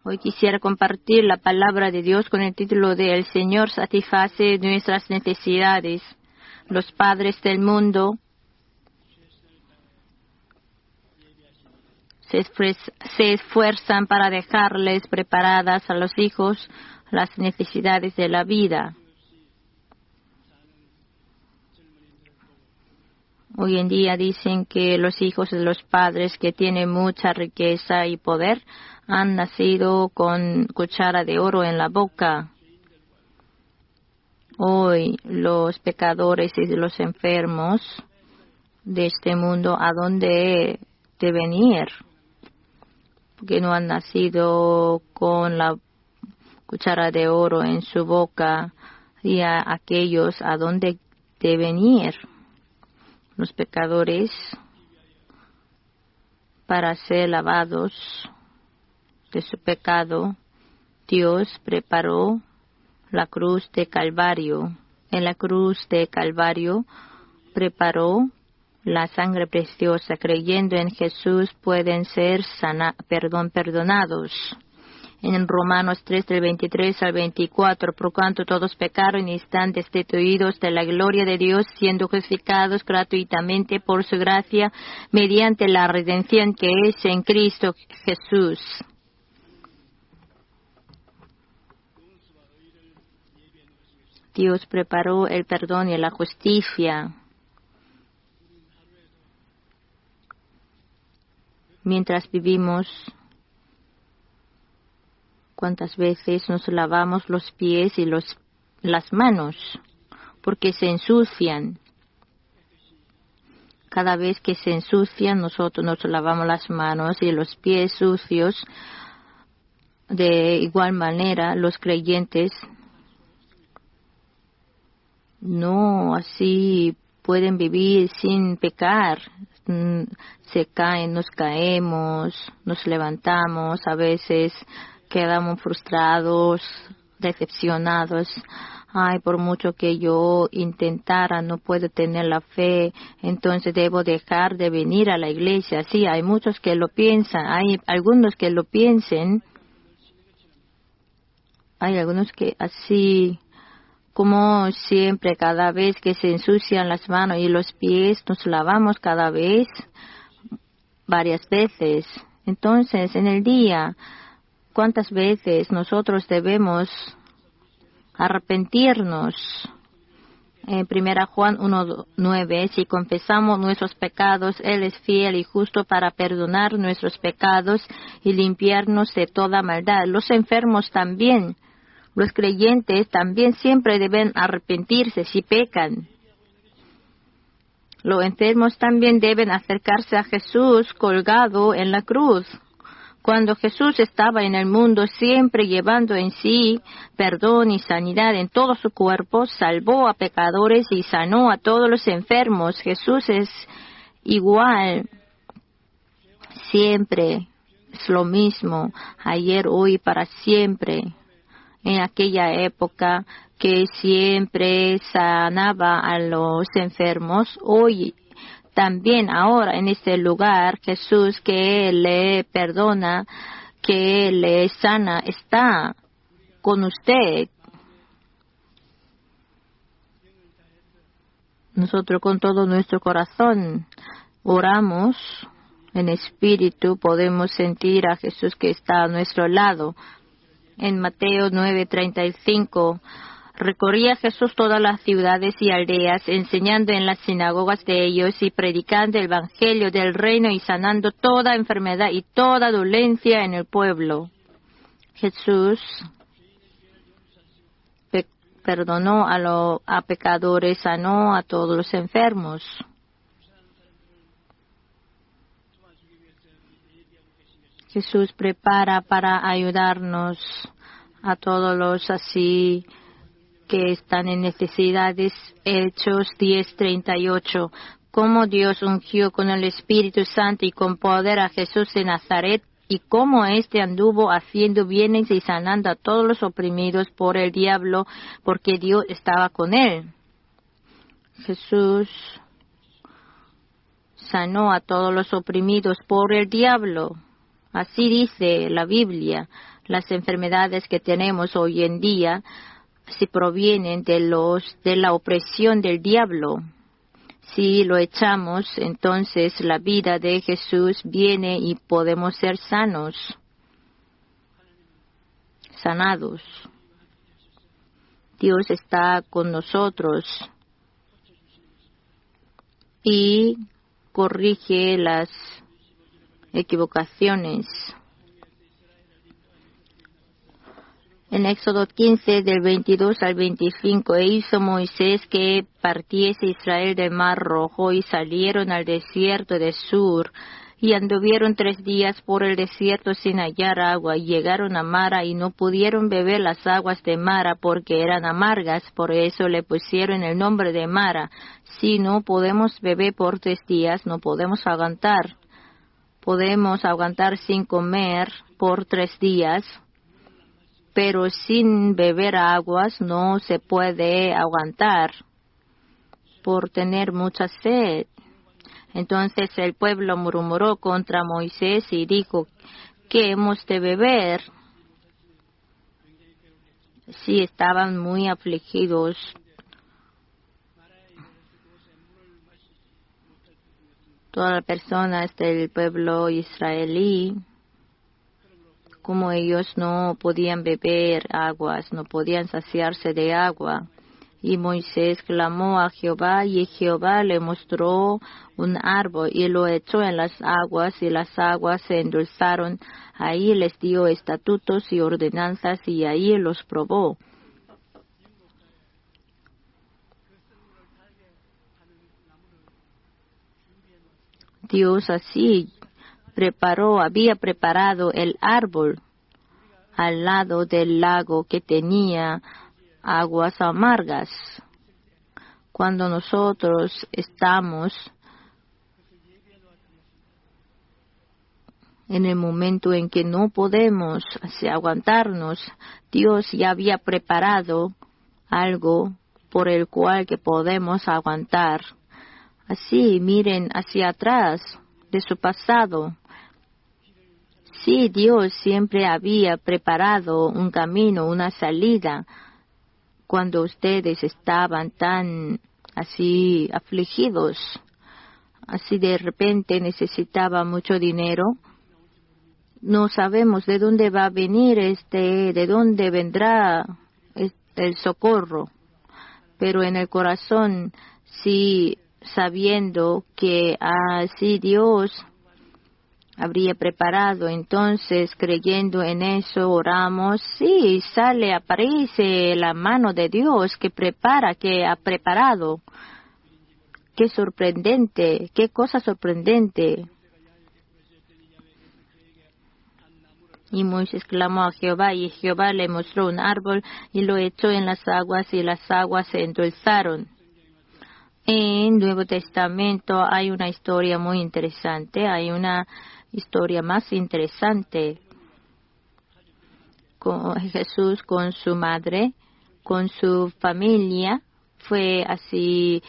Hoy quisiera compartir la palabra de Dios con el título de El Señor satisface nuestras necesidades. Los padres del mundo se esfuerzan para dejarles preparadas a los hijos las necesidades de la vida. Hoy en día dicen que los hijos de los padres que tienen mucha riqueza y poder han nacido con cuchara de oro en la boca. Hoy los pecadores y los enfermos de este mundo, ¿a dónde deben ir? Porque no han nacido con la cuchara de oro en su boca, y a aquellos a dónde deben ir. Los pecadores, para ser lavados de su pecado, Dios preparó la cruz de Calvario. En la cruz de Calvario preparó la sangre preciosa. Creyendo en Jesús pueden ser perdonados. En Romanos 3, del 23 al 24, por cuanto todos pecaron y están destituidos de la gloria de Dios, siendo justificados gratuitamente por su gracia, mediante la redención que es en Cristo Jesús. Dios preparó el perdón y la justicia. mientras vivimos, ¿cuántas veces nos lavamos los pies y las manos? Porque se ensucian. Cada vez que se ensucian, nosotros nos lavamos las manos y los pies sucios. De igual manera, los creyentes no así pueden vivir sin pecar. Se caen, nos caemos, nos levantamos, a veces quedamos frustrados, decepcionados. Ay, por mucho que yo intentara, no puedo tener la fe, entonces debo dejar de venir a la iglesia. Sí, hay muchos que lo piensan, hay algunos que lo piensen, hay algunos que así, como siempre, cada vez que se ensucian las manos y los pies, nos lavamos cada vez, varias veces. Entonces, en el día, ¿cuántas veces nosotros debemos arrepentirnos? En 1 Juan 1:9, si confesamos nuestros pecados, Él es fiel y justo para perdonar nuestros pecados y limpiarnos de toda maldad. Los enfermos también, los creyentes también siempre deben arrepentirse si pecan. Los enfermos también deben acercarse a Jesús colgado en la cruz. Cuando Jesús estaba en el mundo, siempre llevando en sí perdón y sanidad en todo su cuerpo, salvó a pecadores y sanó a todos los enfermos. Jesús es igual, siempre es lo mismo, ayer, hoy, para siempre. En aquella época que siempre sanaba a los enfermos, hoy también ahora en este lugar, Jesús que le perdona, que le sana, está con usted. Nosotros con todo nuestro corazón oramos en espíritu, podemos sentir a Jesús que está a nuestro lado. En Mateo 9:35, recorría Jesús todas las ciudades y aldeas, enseñando en las sinagogas de ellos y predicando el evangelio del reino y sanando toda enfermedad y toda dolencia en el pueblo. Jesús perdonó a pecadores, sanó a todos los enfermos. Jesús prepara para ayudarnos a todos los así que están en necesidades. Hechos 10:38. Cómo Dios ungió con el Espíritu Santo y con poder a Jesús de Nazaret, y cómo éste anduvo haciendo bienes y sanando a todos los oprimidos por el diablo, porque Dios estaba con él. Jesús sanó a todos los oprimidos por el diablo. Así dice la Biblia. Las enfermedades que tenemos hoy en día si provienen de la opresión del diablo. Si lo echamos, entonces la vida de Jesús viene y podemos ser sanados. Dios está con nosotros y corrige las equivocaciones. En Éxodo 15, del 22 al 25, e hizo Moisés que partiese Israel del Mar Rojo, y salieron al desierto de Sur, y anduvieron 3 días por el desierto sin hallar agua, y llegaron a Mara, y no pudieron beber las aguas de Mara, porque eran amargas, por eso le pusieron el nombre de Mara. Si no podemos beber por 3 días, no podemos aguantar. Podemos aguantar sin comer por 3 días, pero sin beber aguas no se puede aguantar por tener mucha sed. Entonces el pueblo murmuró contra Moisés y dijo, ¿qué hemos de beber? Sí, estaban muy afligidos. Todas las personas del pueblo israelí, como ellos no podían beber aguas, no podían saciarse de agua. Y Moisés clamó a Jehová, y Jehová le mostró un árbol, y lo echó en las aguas, y las aguas se endulzaron. Ahí les dio estatutos y ordenanzas, y ahí los probó. Dios así había preparado el árbol al lado del lago que tenía aguas amargas. Cuando nosotros estamos en el momento en que no podemos aguantarnos, Dios ya había preparado algo por el cual que podemos aguantar. Así, miren hacia atrás de su pasado. Sí, Dios siempre había preparado un camino, una salida. Cuando ustedes estaban tan así afligidos, así de repente necesitaban mucho dinero, no sabemos de dónde va a venir de dónde vendrá el socorro. Pero en el corazón, sí, sabiendo que así Dios habría preparado, entonces creyendo en eso oramos, sí, aparece la mano de Dios que ha preparado. Qué sorprendente, qué cosa sorprendente. Y Moisés clamó a Jehová, y Jehová le mostró un árbol, y lo echó en las aguas, y las aguas se endulzaron. En el Nuevo Testamento hay una historia muy interesante, hay una historia más interesante. Con Jesús, con su madre, con su familia, fueron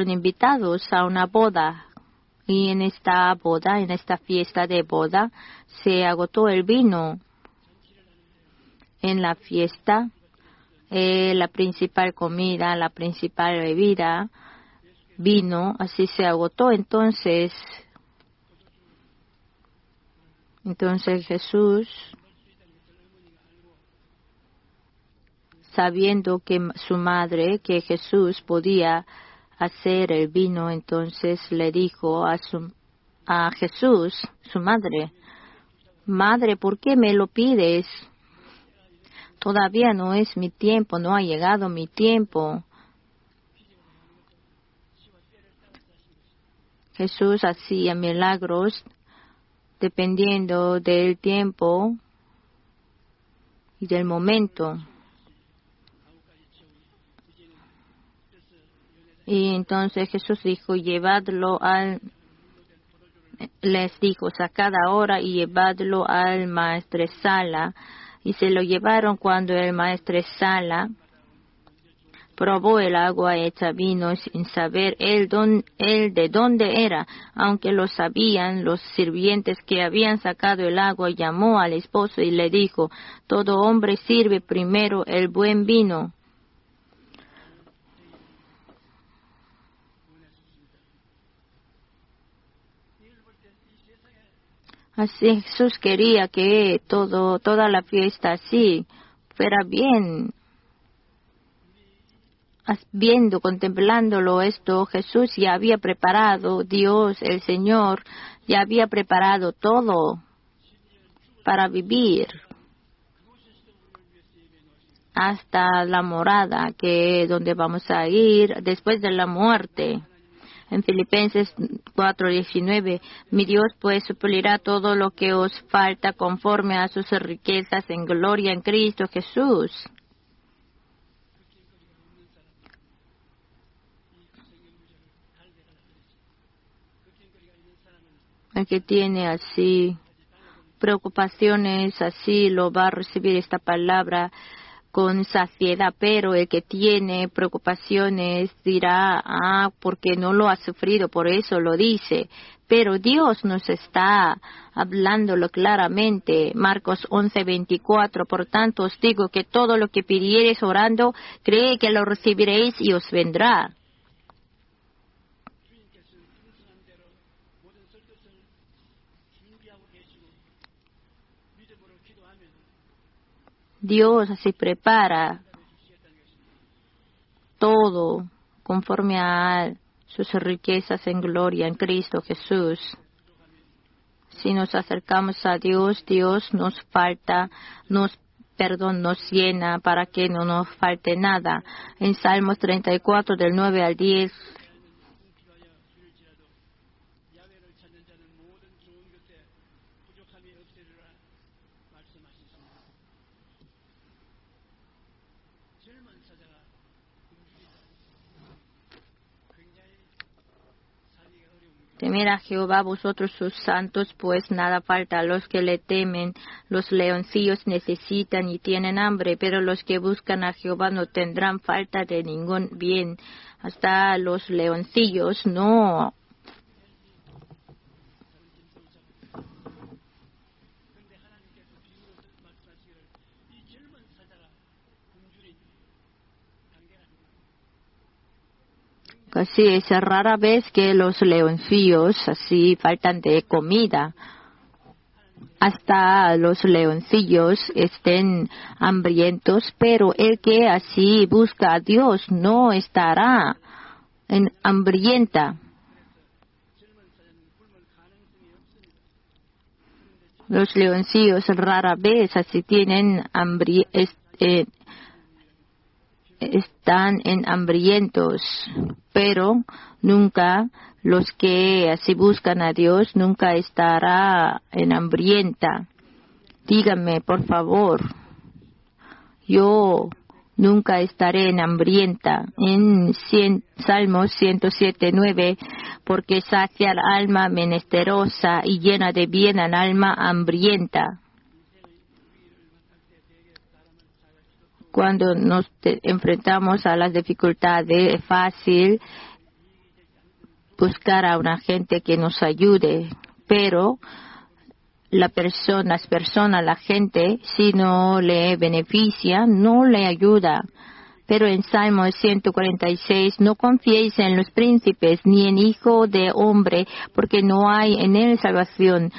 invitados a una boda. Y en esta boda, en esta fiesta de boda, se agotó el vino. En la fiesta, la principal comida, la principal bebida, vino, así se agotó. Entonces Jesús, sabiendo que su madre, que Jesús podía hacer el vino, entonces le dijo a Jesús, su madre, Madre, ¿por qué me lo pides? Todavía no es mi tiempo, no ha llegado mi tiempo. Jesús hacía milagros dependiendo del tiempo y del momento. Y entonces Jesús dijo, les dijo, sacad ahora y llevadlo al maestresala. Y se lo llevaron cuando el maestresala probó el agua hecha vino sin saber él de dónde era. Aunque lo sabían, los sirvientes que habían sacado el agua, llamó al esposo y le dijo, todo hombre sirve primero el buen vino. Así Jesús quería que toda la fiesta así fuera bien. Contemplándolo esto, Jesús ya había preparado, Dios, el Señor, ya había preparado todo para vivir hasta la morada, donde vamos a ir después de la muerte. En Filipenses 4:19, mi Dios pues suplirá todo lo que os falta conforme a sus riquezas en gloria en Cristo Jesús. El que tiene así preocupaciones, así lo va a recibir esta palabra con saciedad, pero el que tiene preocupaciones dirá, porque no lo ha sufrido, por eso lo dice. Pero Dios nos está hablándolo claramente. Marcos 11:24, por tanto os digo que todo lo que pidiereis orando, cree que lo recibiréis y os vendrá. Dios así prepara todo conforme a sus riquezas en gloria en Cristo Jesús. Si nos acercamos a Dios, Dios nos nos llena para que no nos falte nada. En Salmos 34 del 9 al 10. Temer a Jehová vosotros sus santos, pues nada falta a los que le temen. Los leoncillos necesitan y tienen hambre, pero los que buscan a Jehová no tendrán falta de ningún bien. Hasta los leoncillos no. Así es rara vez que los leoncillos así faltan de comida. Hasta los leoncillos estén hambrientos, pero el que así busca a Dios no estará hambrienta. Los leoncillos rara vez así tienen están hambrientos, pero nunca los que así buscan a Dios nunca estará hambrienta. Díganme, por favor, yo nunca estaré hambrienta. En Salmos 107:9, porque sacia al alma menesterosa y llena de bien al alma hambrienta. Cuando nos enfrentamos a las dificultades, es fácil buscar a una gente que nos ayude, pero la gente, si no le beneficia, no le ayuda. Pero en Salmo 146, no confiéis en los príncipes, ni en hijo de hombre, porque no hay en él salvación.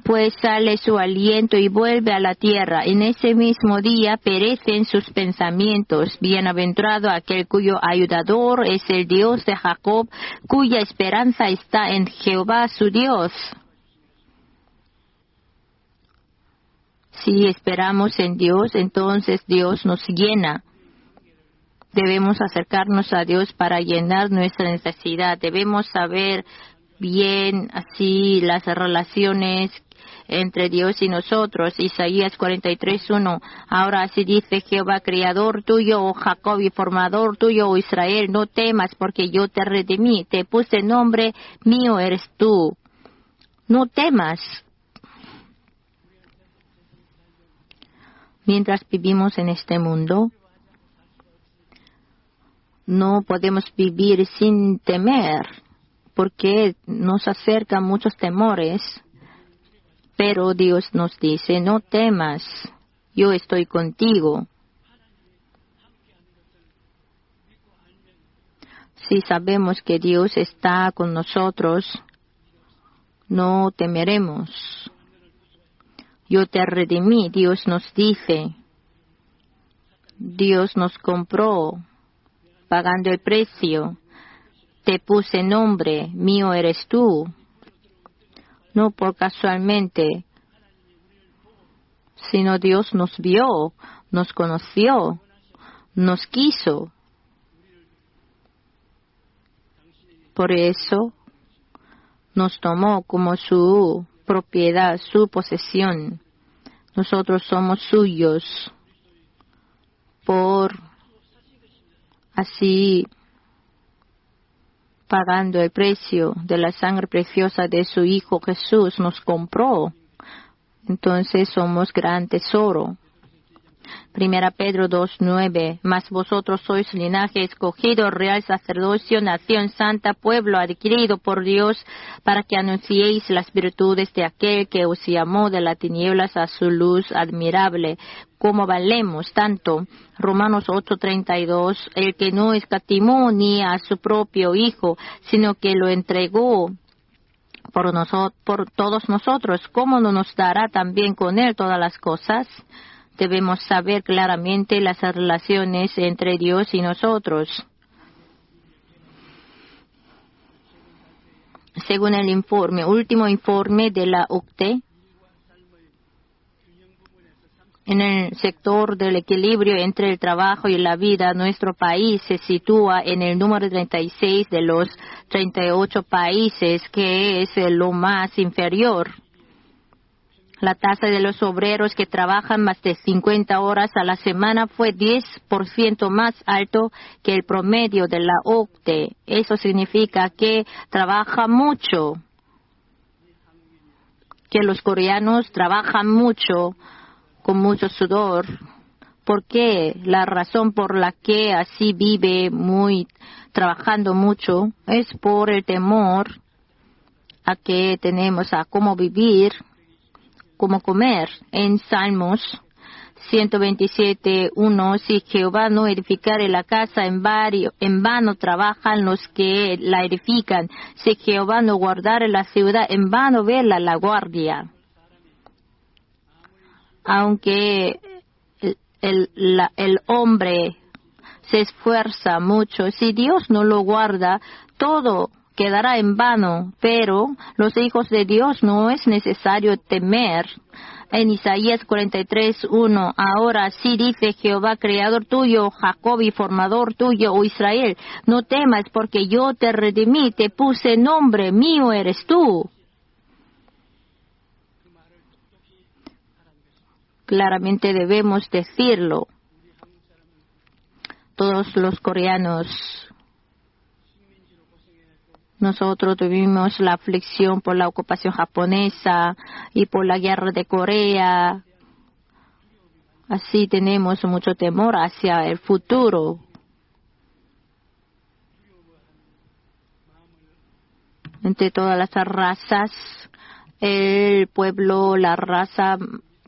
Pues sale su aliento y vuelve a la tierra. En ese mismo día perecen sus pensamientos. Bienaventurado aquel cuyo ayudador es el Dios de Jacob, cuya esperanza está en Jehová su Dios. Si esperamos en Dios, entonces Dios nos llena. Debemos acercarnos a Dios para llenar nuestra necesidad. Debemos saber bien así las relaciones entre Dios y nosotros. Isaías 43:1. Ahora así dice Jehová, creador tuyo, oh Jacob, y formador tuyo, oh Israel, no temas, porque yo te redimí, te puse nombre, mío eres tú. No temas. Mientras vivimos en este mundo, no podemos vivir sin temer, porque nos acercan muchos temores. Pero Dios nos dice, no temas, yo estoy contigo. Si sabemos que Dios está con nosotros, no temeremos. Yo te redimí, Dios nos dice. Dios nos compró, pagando el precio. Te puse nombre, mío eres tú. No por casualmente, sino Dios nos vio, nos conoció, nos quiso. Por eso nos tomó como su propiedad, su posesión. Nosotros somos suyos por así pagando el precio de la sangre preciosa de su Hijo Jesús, nos compró. Entonces somos gran tesoro. 1 Pedro 2:9. Mas vosotros sois linaje escogido, real sacerdocio, nación santa, pueblo adquirido por Dios, para que anunciéis las virtudes de aquel que os llamó de las tinieblas a su luz admirable. ¿Cómo valemos tanto? Romanos 8:32. El que no escatimó ni a su propio Hijo, sino que lo entregó por todos nosotros, ¿cómo no nos dará también con él todas las cosas? Debemos saber claramente las relaciones entre Dios y nosotros. según el último informe de la OCDE, en el sector del equilibrio entre el trabajo y la vida, nuestro país se sitúa en el número 36 de los 38 países, que es lo más inferior. La tasa de los obreros que trabajan más de 50 horas a la semana fue 10% más alto que el promedio de la OCDE. Eso significa que trabajan mucho, que los coreanos trabajan mucho, con mucho sudor. ¿Por qué? La razón por la que así vive trabajando mucho es por el temor a que tenemos a cómo vivir, cómo comer. En Salmos 127:1, si Jehová no edificare la casa, en vano trabajan los que la edifican. Si Jehová no guardare la ciudad, en vano vela la guardia. Aunque el hombre se esfuerza mucho, si Dios no lo guarda, todo quedará en vano. Pero los hijos de Dios no es necesario temer. En Isaías 43:1, ahora sí dice Jehová, creador tuyo, Jacob, y formador tuyo, oh Israel, no temas, porque yo te redimí, te puse nombre, mío eres tú. Claramente debemos decirlo. Todos los coreanos, nosotros tuvimos la aflicción por la ocupación japonesa y por la guerra de Corea. Así tenemos mucho temor hacia el futuro. Entre todas las razas, el pueblo, la raza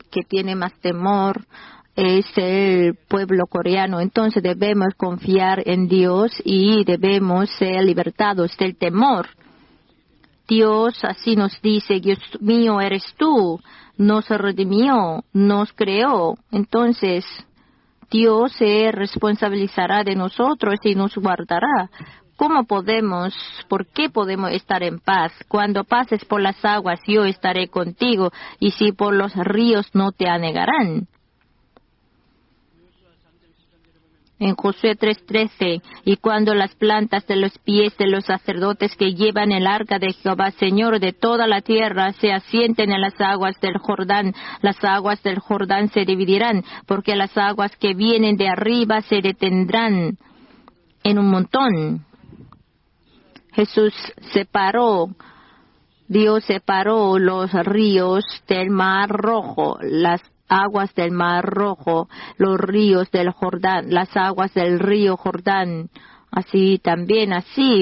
que tiene más temor es el pueblo coreano. Entonces debemos confiar en Dios y debemos ser libertados del temor. Dios así nos dice, Dios mío eres tú, nos redimió, nos creó. Entonces Dios se responsabilizará de nosotros y nos guardará. ¿Por qué podemos estar en paz? Cuando pases por las aguas, yo estaré contigo, y si por los ríos, no te anegarán. En Josué 3:13, y cuando las plantas de los pies de los sacerdotes que llevan el arca de Jehová, Señor de toda la tierra, se asienten en las aguas del Jordán, las aguas del Jordán se dividirán, porque las aguas que vienen de arriba se detendrán en un montón. Dios separó los ríos del Mar Rojo, las aguas del Mar Rojo, los ríos del Jordán, las aguas del río Jordán.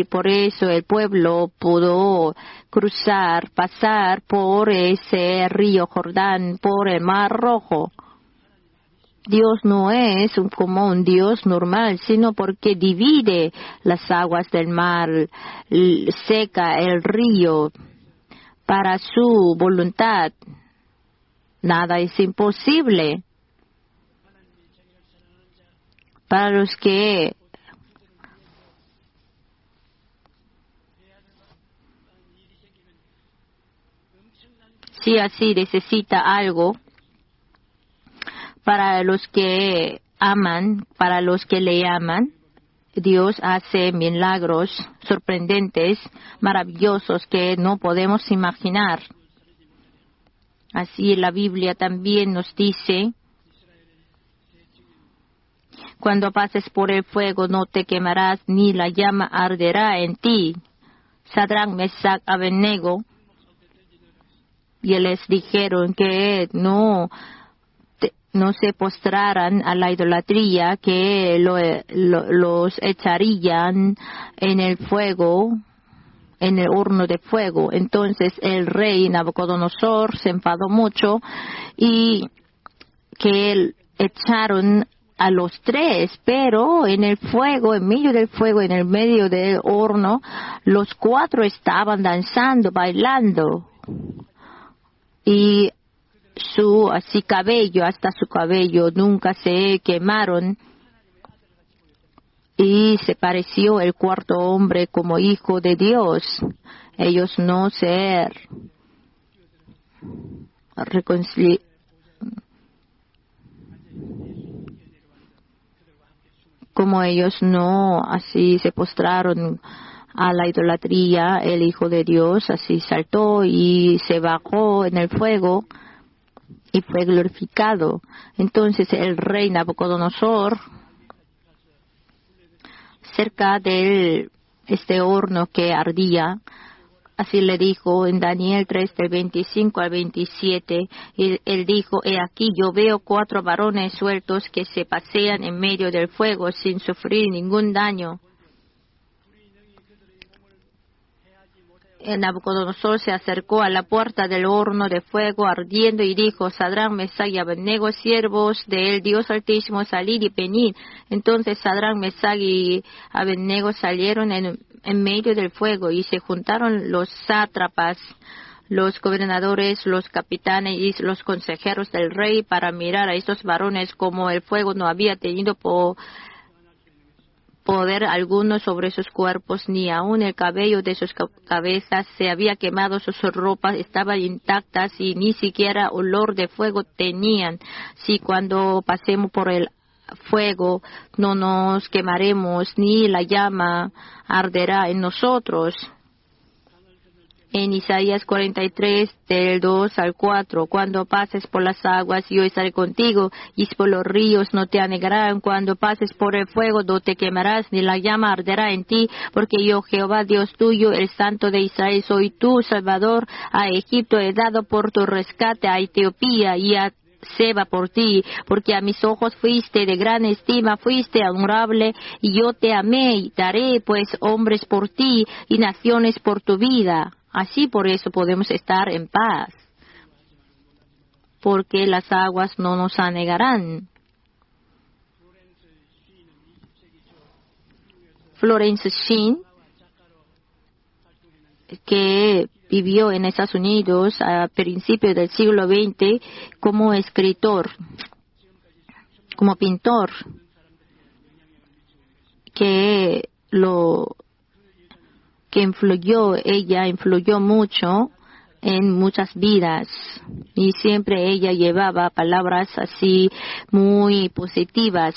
Por eso el pueblo pudo pasar por ese río Jordán, por el Mar Rojo. Dios no es como un Dios normal, sino porque divide las aguas del mar, seca el río para su voluntad. Nada es imposible. Para los que si así necesita algo, para los que le aman, Dios hace milagros sorprendentes, maravillosos, que no podemos imaginar. Así la Biblia también nos dice, cuando pases por el fuego no te quemarás, ni la llama arderá en ti. Sadrach, Mesach, Abednego, y les dijeron que no se postraran a la idolatría, que los echarían en el fuego, en el horno de fuego. Entonces el rey Nabucodonosor se enfadó mucho y que echaron a los tres, pero en el fuego, en medio del fuego, en el medio del horno, los cuatro estaban danzando, bailando. Y hasta su cabello nunca se quemaron. y se pareció el cuarto hombre como hijo de Dios. Ellos no se reconciliaron. Como ellos no así se postraron a la idolatría, el Hijo de Dios así saltó y se bajó en el fuego y fue glorificado. Entonces el rey Nabucodonosor, cerca de este horno que ardía, así le dijo en Daniel 3, del 25 al 27, él dijo, he aquí yo veo 4 varones sueltos que se pasean en medio del fuego sin sufrir ningún daño. Nabucodonosor se acercó a la puerta del horno de fuego ardiendo y dijo, Sadrach, Mesach y Abednego, siervos del Dios Altísimo, salid y venid. Entonces Sadrach, Mesach y Abednego salieron en medio del fuego y se juntaron los sátrapas, los gobernadores, los capitanes y los consejeros del rey para mirar a estos varones, como el fuego no había tenido poder alguno sobre sus cuerpos, ni aun el cabello de sus cabezas se había quemado, sus ropas estaban intactas y ni siquiera olor de fuego tenían. Si cuando pasemos por el fuego no nos quemaremos, ni la llama arderá en nosotros. En Isaías 43, del 2 al 4, cuando pases por las aguas, yo estaré contigo, y por los ríos no te anegarán. Cuando pases por el fuego, no te quemarás, ni la llama arderá en ti, porque yo, Jehová, Dios tuyo, el Santo de Israel, soy tu Salvador. A Egipto he dado por tu rescate, a Etiopía y a Seba por ti, porque a mis ojos fuiste de gran estima, fuiste honorable, y yo te amé, y daré pues hombres por ti, y naciones por tu vida. Así por eso podemos estar en paz, porque las aguas no nos anegarán. Florence Sheen, que vivió en Estados Unidos a principios del siglo XX como escritor, como pintor, ella influyó mucho en muchas vidas y siempre ella llevaba palabras así muy positivas.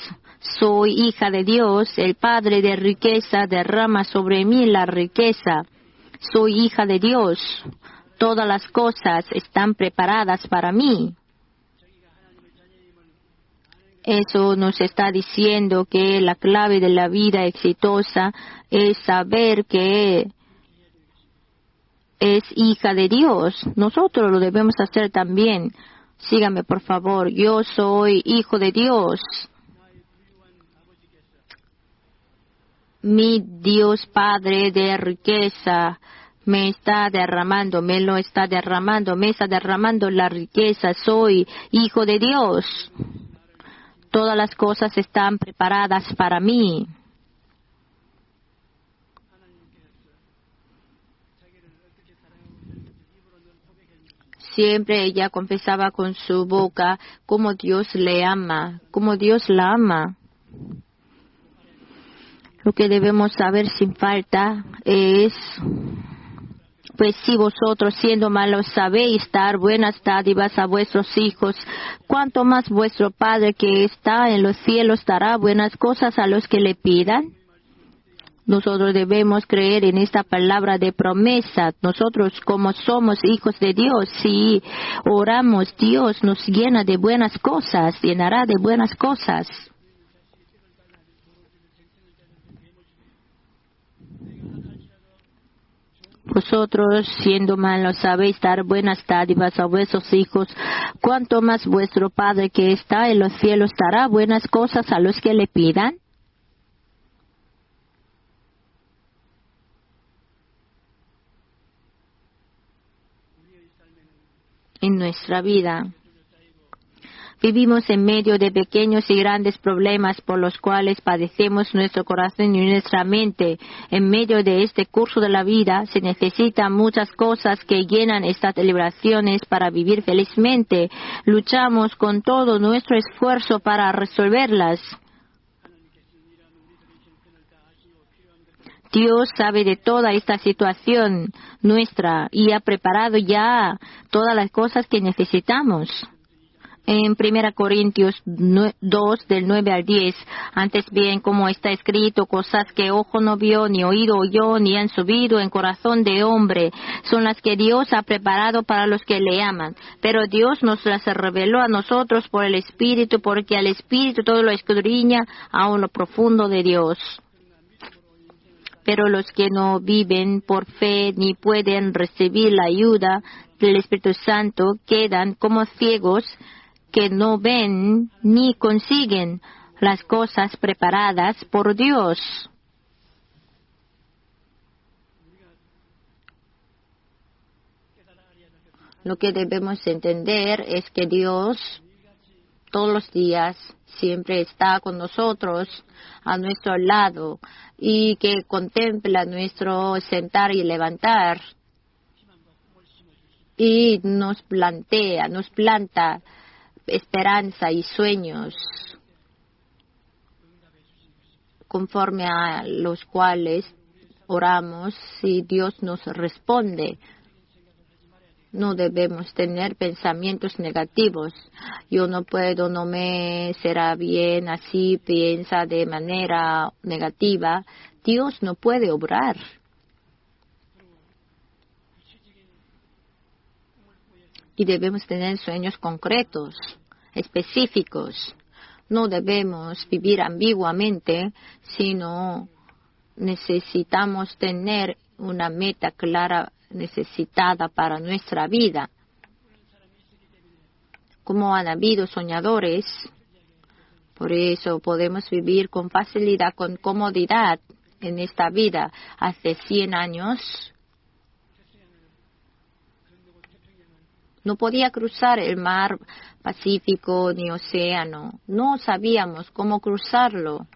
Soy hija de Dios, el Padre de riqueza derrama sobre mí la riqueza. Soy hija de Dios, todas las cosas están preparadas para mí. Eso nos está diciendo que la clave de la vida exitosa es saber que es hija de Dios. Nosotros lo debemos hacer también. Sígame, por favor. Yo soy hijo de Dios. Mi Dios Padre de riqueza me está derramando la riqueza. Soy hijo de Dios. Todas las cosas están preparadas para mí. Siempre ella confesaba con su boca cómo Dios le ama, cómo Dios la ama. Lo que debemos saber sin falta es, pues si vosotros siendo malos sabéis dar buenas dádivas a vuestros hijos, ¿cuánto más vuestro Padre que está en los cielos dará buenas cosas a los que le pidan? Nosotros debemos creer en esta palabra de promesa. Nosotros como somos hijos de Dios, si oramos, Dios nos llena de buenas cosas, llenará de buenas cosas. Vosotros, siendo malos, sabéis dar buenas dádivas a vuestros hijos, ¿cuánto más vuestro Padre que está en los cielos dará buenas cosas a los que le pidan? En nuestra vida vivimos en medio de pequeños y grandes problemas por los cuales padecemos nuestro corazón y nuestra mente. En medio de este curso de la vida se necesitan muchas cosas que llenan estas liberaciones para vivir felizmente. Luchamos con todo nuestro esfuerzo para resolverlas. Dios sabe de toda esta situación nuestra y ha preparado ya todas las cosas que necesitamos. En 1 Corintios 2, del 9 al 10, antes bien, como está escrito, cosas que ojo no vio, ni oído oyó, ni han subido en corazón de hombre, son las que Dios ha preparado para los que le aman. Pero Dios nos las reveló a nosotros por el Espíritu, porque al Espíritu todo lo escudriña aún lo profundo de Dios. Pero los que no viven por fe ni pueden recibir la ayuda del Espíritu Santo quedan como ciegos, que no ven ni consiguen las cosas preparadas por Dios. Lo que debemos entender es que Dios todos los días siempre está con nosotros, a nuestro lado, y que contempla nuestro sentar y levantar, y nos planta esperanza y sueños, conforme a los cuales oramos y Dios nos responde. No debemos tener pensamientos negativos. Yo no puedo, no me será bien, así piensa de manera negativa. Dios no puede obrar. Y debemos tener sueños concretos, específicos. No debemos vivir ambiguamente, sino necesitamos tener una meta clara, necesitada para nuestra vida. Como han habido soñadores, por eso podemos vivir con facilidad, con comodidad en esta vida. Hace 100 años no podía cruzar el mar Pacífico ni océano. No sabíamos cómo cruzarlo.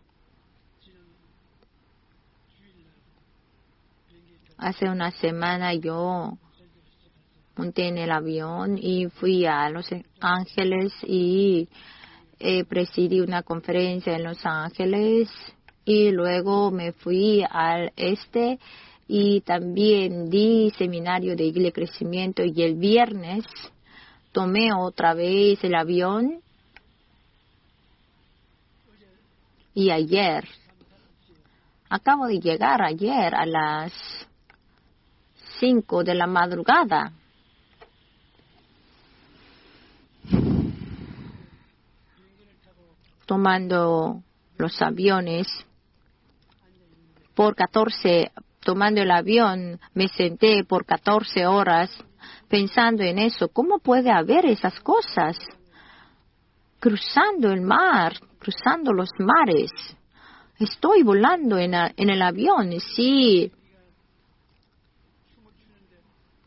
Hace una semana yo monté en el avión y fui a Los Ángeles y presidí una conferencia en Los Ángeles y luego me fui al este y también di seminario de Iglesia Crecimiento, y el viernes tomé otra vez el avión y acabo de llegar ayer a las 5 de la madrugada. Tomando los aviones tomando el avión, me senté por 14 horas pensando en eso. ¿Cómo puede haber esas cosas? Cruzando el mar, cruzando los mares. Estoy volando en el avión, sí.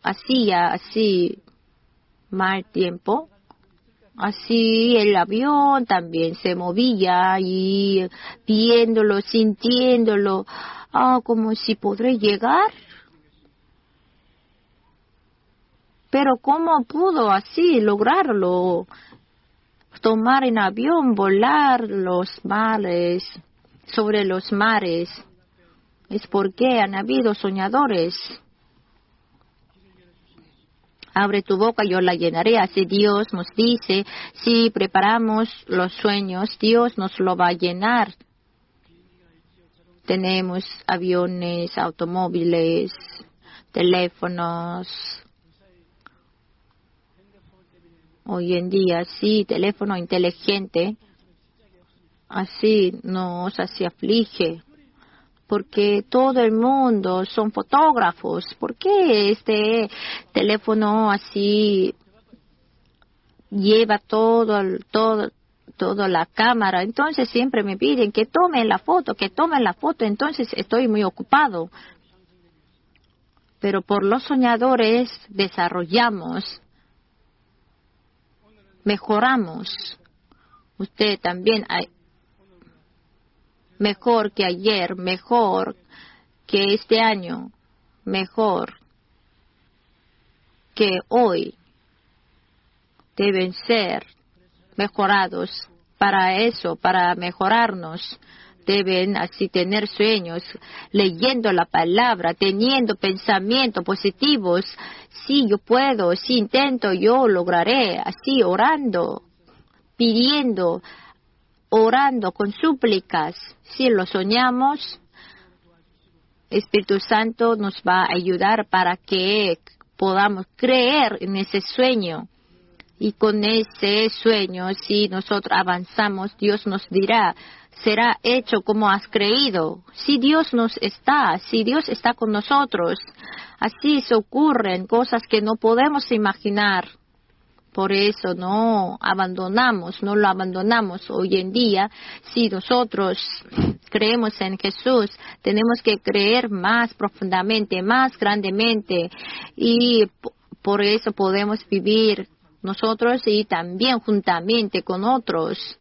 Así mal tiempo. Así el avión también se movía y viéndolo, sintiéndolo, como si podré llegar. Pero ¿cómo pudo así lograrlo? Tomar en avión, volar los mares, sobre los mares. Es porque han habido soñadores. Abre tu boca, yo la llenaré. Así Dios nos dice, si preparamos los sueños, Dios nos lo va a llenar. Tenemos aviones, automóviles, teléfonos. Hoy en día, sí, teléfono inteligente. Así nos aflige. Porque todo el mundo son fotógrafos. ¿Por qué este teléfono así lleva toda la cámara? Entonces siempre me piden que tomen la foto, entonces estoy muy ocupado. Pero por los soñadores desarrollamos, mejoramos. Usted también mejor que ayer, mejor que este año, mejor que hoy. Deben ser mejorados para eso, para mejorarnos. deben así tener sueños, leyendo la palabra, teniendo pensamientos positivos. Sí, yo puedo, si intento, yo lograré, así orando, pidiendo, orando con súplicas. Si lo soñamos, Espíritu Santo nos va a ayudar para que podamos creer en ese sueño. Y con ese sueño, si nosotros avanzamos, Dios nos dirá, será hecho como has creído. Si Dios está con nosotros, así se ocurren cosas que no podemos imaginar. Por eso no lo abandonamos hoy en día. Si nosotros creemos en Jesús, tenemos que creer más profundamente, más grandemente, y por eso podemos vivir nosotros y también juntamente con otros.